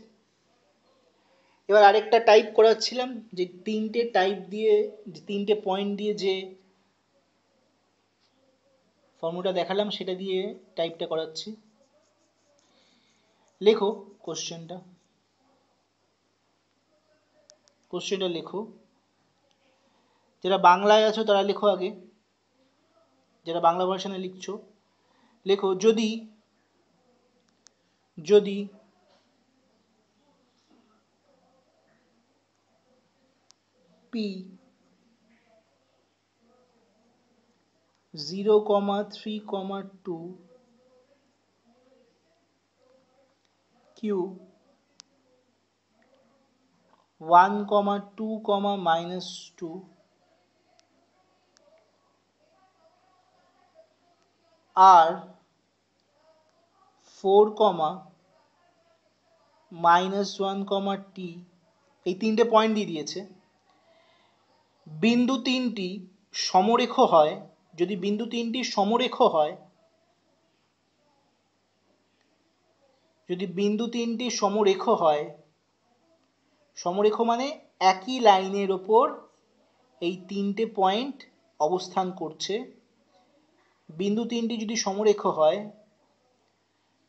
এবার আরেকটা টাইপ করাচ্ছিলাম, যে তিনটে টাইপ দিয়ে, তিনটে পয়েন্ট দিয়ে যে ফর্মুলাটা দেখালাম সেটা দিয়ে টাইপটা করাচ্ছি। লেখো কোশ্চেনটা, কোশ্চেনটা লেখো। যারা বাংলায় আছো তারা লেখো আগে, যারা বাংলা ভার্সনে লিখছো লেখো, যদি যদি পি 0,3,2 কিউ 1,2, -2 আর 4, -1, টি, এই তিনটে পয়েন্ট দিয়ে দিয়েছে। বিন্দু তিনটি সমরেখ হয়, যদি বিন্দু তিনটি সমরেখ হয়, যদি বিন্দু তিনটি সমরেখ হয়, সমরেখ মানে একই লাইনের ওপর এই তিনটে পয়েন্ট অবস্থান করছে, বিন্দু তিনটি যদি সমরেখ হয়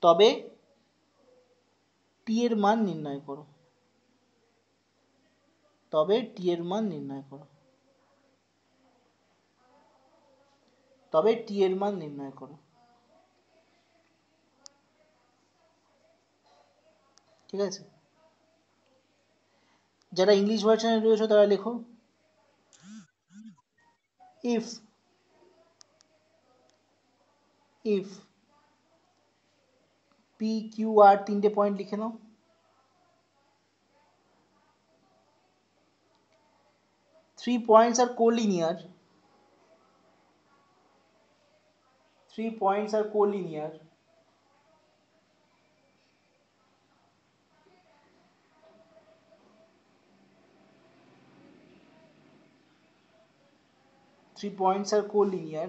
তবে টি এর মান নির্ণয় করো, তবে টি এর মান নির্ণয় করো, তবে টি এর মান নির্ণয় করো। ঠিক আছে? যারা ইংলিশ ভার্সনে রয়েছে তারা লেখো if if P Q R তিনটে পয়েন্ট লিখে নাও। Three points are collinear. Three points are collinear. Three points are collinear.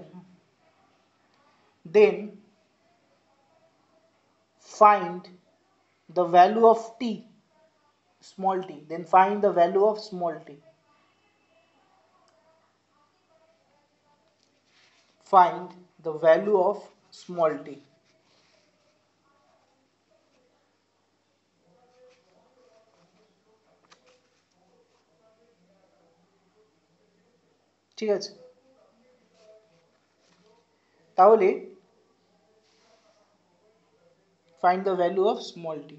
Then find the value of t, small t. Then find the value of small t. Find the value of small t. ঠিক আছে, তাহলে find the value of small t.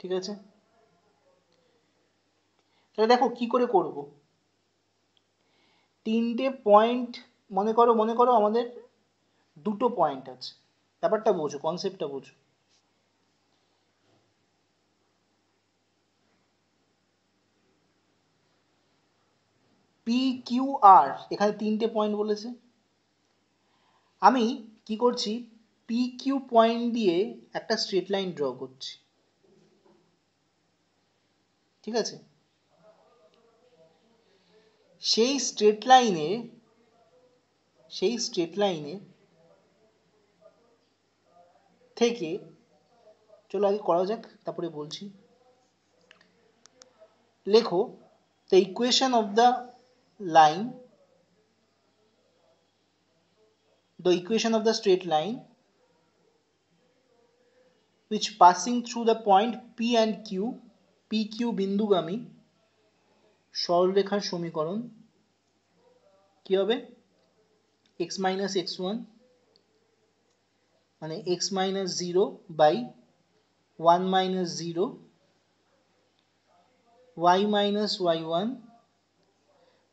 ঠিক আছে, তাহলে দেখো কি করে করব। তিনটে পয়েন্ট, মনে করো আমাদের দুটো পয়েন্ট আছে। ব্যাপারটা বোঝো, কনসেপ্টটা বোঝো। পি কিউ আর এখানে তিনটে পয়েন্ট বলেছে। আমি কি করছি, পি কিউ পয়েন্ট দিয়ে একটা স্ট্রেট লাইন ড্র করছি। ঠিক আছে, সেই স্ট্রেট লাইনে থেকে, চলো আগে করা যাক তারপরে বলছি। লেখো the equation of the line, the equation of the straight line which passing through the point P and Q, PQ বিন্দুগামী সরলরেখার সমীকরণ কি হবে, x minus x1 মানে x minus 0 by 1 minus 0, y minus y1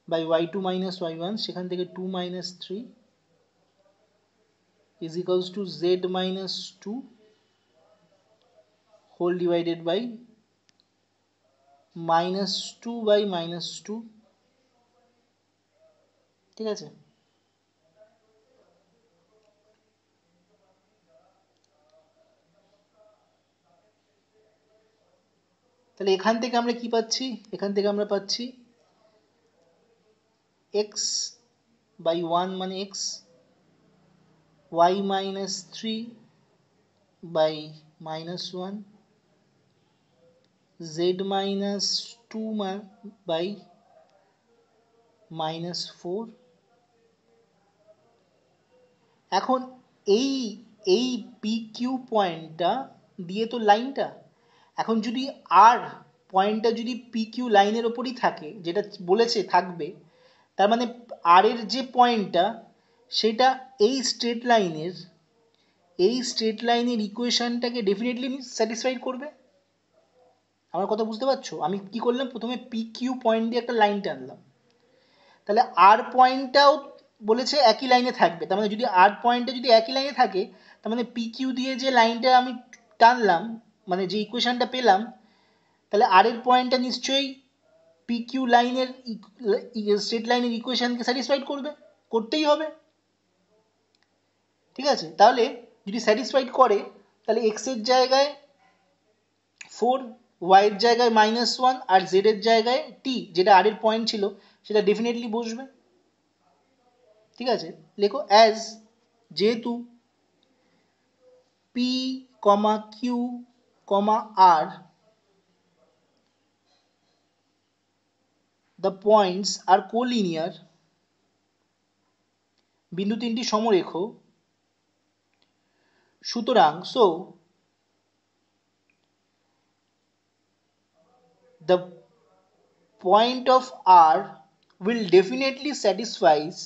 by y2 minus y1, সেখান থেকে 2 minus 3 is equals to z minus 2 whole divided by minus 2 by minus 2। ঠিক আছে, তাহলে এখান থেকে আমরা কি পাচ্ছি, এখান থেকে আমরা পাচ্ছি x by 1 মানে x, y minus 3 by minus 1, z minus 2 by minus 4। এখন এই এই পি কিউ পয়েন্টটা দিয়ে তো লাইনটা, এখন যদি আর পয়েন্টটা যদি পি কিউ লাইনের ওপরই থাকে, যেটা বলেছে থাকবে, তার মানে আর এর যে পয়েন্টটা সেটা এই স্ট্রেট লাইনের ইকুয়েশনটাকে ডেফিনেটলি স্যাটিসফাই করবে। আমার কথা বুঝতে পারছো? আমি কি করলাম, প্রথমে পি কিউ পয়েন্ট দিয়ে একটা লাইন টানলাম, তাহলে আর পয়েন্টটাও বলেছে একই লাইনে থাকবে। তার মানে যদি আর পয়েন্টটা যদি একই লাইনে থাকে, তার মানে পি কিউ দিয়ে যে লাইনটা আমি টানলাম, মানে যে ইকুয়েশনটা পেলাম, তাহলে আর এর পয়েন্টটা নিশ্চয়ই পি কিউ লাইনের স্ট্রেট লাইনের ইকুয়েশনকে স্যাটিসফাইড করবে, করতেই হবে। ঠিক আছে, তাহলে যদি স্যাটিসফাইড করে তাহলে এক্স এর জায়গায় 4, ওয়াই এর জায়গায় -1 আর জেড এর জায়গায় টি, যেটা আর এর পয়েন্ট ছিল, সেটা ডেফিনেটলি বসবে। ঠিক আছে, লেখো অ্যাজ, যেহেতু P comma Q comma R the points are collinear, বিন্দু তিনটি সমরেখ, সুতরাং so the point of R will definitely satisfies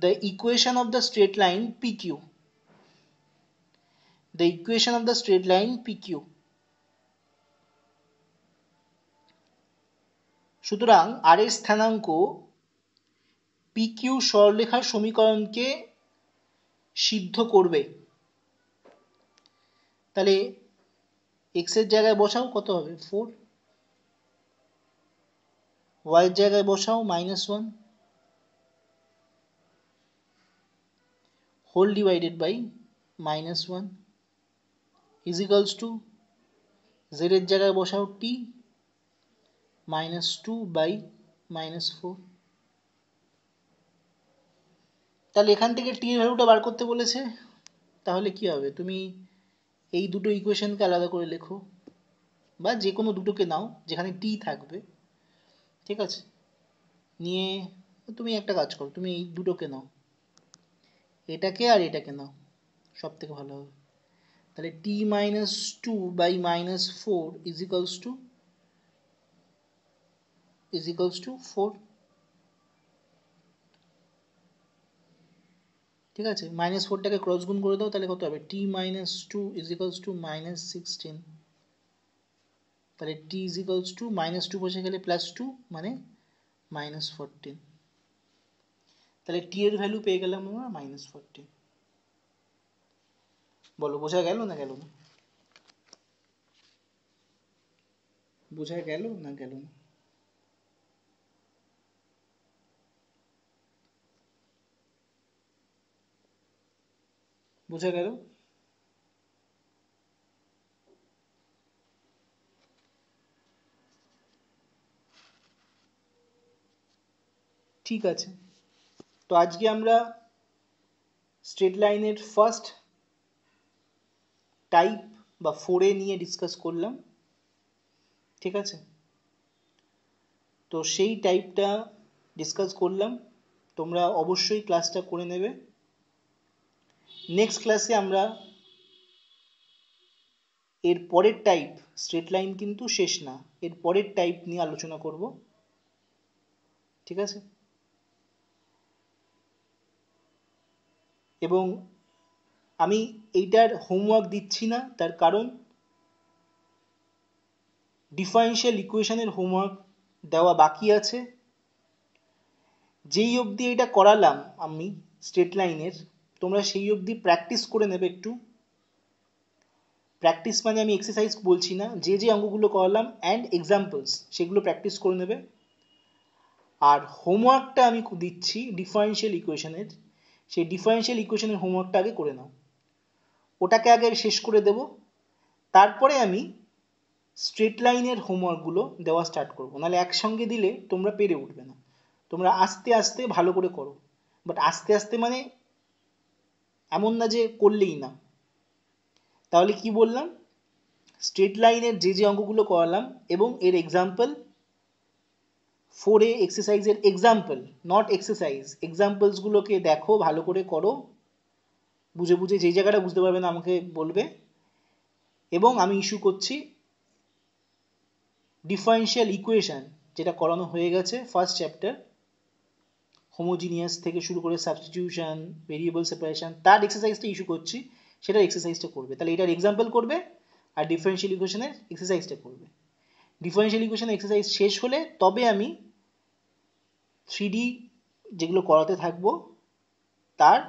the equation of the straight line PQ. The equation of the straight line PQ. সুতরাং আর এর স্থানাঙ্ক PQ সরলরেখার সমীকরণকে সিদ্ধ করবে। তাহলে x এর জায়গায় বসাও, কত হবে 4, y এর জায়গায় বসাও -1 whole divided by -1 is equals to z এর জায়গায় বসাও t -2 বাই -4। তাহলে এখান থেকে t এর ভ্যালুটা বার করতে বলেছে, তাহলে কি হবে, তুমি এই দুটো ইকুয়েশনকে আলাদা করে লেখো, বা যে কোনো দুটোকে নাও যেখানে t থাকবে, ঠিক আছে, নিয়ে তুমি একটা কাজ করো, তুমি এই দুটোকে নাও, এটাকে আর এটাকে নাও, সব থেকে ভালো হবে। তাহলে t -2 by -4 is equals to 4, ঠিক আছে। -4টাকে ক্রস গুণ করে দাও, তাহলে কত হবে, t -2 ইজ ইকুয়ালস টু -16। তাহলে t ইজ ইকুয়ালস টু -2 বসে গেলে +2 মানে -14। তাহলে t এর ভ্যালু পেয়ে গেলাম আমরা -14। বলো বোঝা গেল না গেল না? বোঝা গেল না গেল না? বোঝা গেল? ঠিক আছে, তো আজকে আমরা স্ট্রেট লাইনের ফার্স্ট টাইপ বা 4A নিয়ে ডিসকাস করলাম, ঠিক আছে। তো সেই টাইপটা ডিসকাস করলাম, তোমরা অবশ্যই ক্লাসটা করে নেবে। নেক্সট ক্লাসে আমরা এর পরের টাইপ, স্ট্রেট লাইন কিন্তু শেষ না, এর পরের টাইপ নিয়ে আলোচনা করব, ঠিক আছে। এবং আমি এইটার হোমওয়ার্ক দিচ্ছি না, তার কারণ ডিফারেনশিয়াল ইকুয়েশনের হোমওয়ার্ক দেওয়া বাকি আছে। যেই অবধি এটা করালাম আমি স্ট্রেট লাইনের, তোমরা সেই অবধি প্র্যাকটিস করে নেবে একটু। প্র্যাকটিস মানে আমি এক্সারসাইজ বলছি না, যে যে অঙ্কগুলো করালাম অ্যান্ড এক্সাম্পলস সেগুলো প্র্যাকটিস করে নেবে। আর হোমওয়ার্কটা আমি দিচ্ছি ডিফারেনশিয়াল ইকুয়েশনের, সেই ডিফারেনশিয়াল ইকুয়েশনের হোমওয়ার্কটা আগে করে নাও, ওটাকে আগে শেষ করে দেব, তারপরে আমি স্ট্রেট লাইনের হোমওয়ার্কগুলো দেওয়া স্টার্ট করবো। নাহলে একসঙ্গে দিলে তোমরা পেরে উঠবে না, তোমরা আস্তে আস্তে ভালো করে করো। বাট আস্তে আস্তে মানে এমন না যে করলেই না। তাহলে কি বললাম, স্ট্রেট লাইনের যে যে অঙ্কগুলো করালাম এবং এর এক্সাম্পল, 4A এক্সারসাইজের এক্সাম্পল, নট এক্সারসাইজ, এক্সাম্পলসগুলোকে দেখো, ভালো করে করো, বুঝে বুঝে, যেই জায়গাটা বুঝতে পারবে না আমাকে বলবে। এবং আমি ইস্যু করছি ডিফারেনশিয়াল ইকুয়েশন, যেটা করানো হয়ে গেছে ফার্স্ট চ্যাপ্টার, হোমোজিনিয়াস থেকে শুরু করে সাবস্টিটিউশন, ভেরিয়েবল সেপারেশন, তার এক্সারসাইজটা ইস্যু করছি, সেটার এক্সারসাইজটা করবে। তাহলে এটার এক্সাম্পল করবে আর ডিফারেনশিয়াল ইকুয়েশনের এক্সারসাইজটা করবে। ডিফারেনশিয়াল ইকুয়েশন এক্সারসাইজ শেষ হলে তবে আমি 3D যেগুলো করাতে থাকবো তার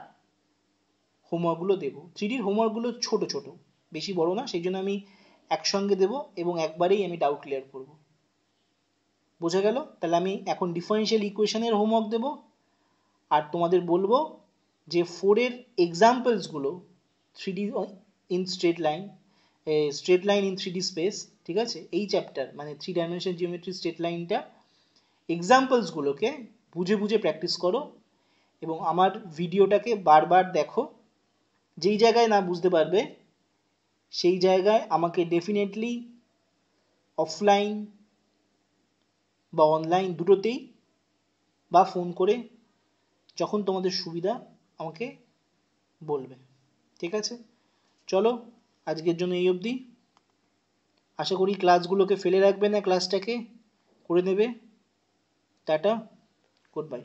হোমওয়ার্কগুলো দেবো। 3Dর হোমওয়ার্কগুলো ছোট ছোট, বেশি বড় না, সেই জন্য আমি একসঙ্গে দেবো এবং একবারেই আমি ডাউট ক্লিয়ার করব। বোঝা গেল? তাহলে আমি এখন ডিফারেনশিয়াল ইকুয়েশনের হোমওয়ার্ক দেবো, আর তোমাদের বলবো যে 4-এর এক্সাম্পলসগুলো 3D in straight line, straight line in 3D space, ঠিক আছে, এই চ্যাপ্টার মানে 3 ডাইমেনশন জিওমেট্রি স্ট্রেট লাইনটা এক্সাম্পলসগুলোকে বুঝে বুঝে প্র্যাকটিস করো এবং আমার ভিডিওটাকে বারবার দেখো। যেই জায়গায় না বুঝতে পারবে সেই জায়গায় আমাকে ডেফিনেটলি অফলাইন বা অনলাইন দুটোতেই বা ফোন করে যখন তোমাদের সুবিধা আমাকে বলবে, ঠিক আছে। চলো আজকের জন্য এই অবধি। আশা করি ক্লাসগুলোকে ফেলে রাখবে না, ক্লাসটাকে করে নেবে। Tata, good bye.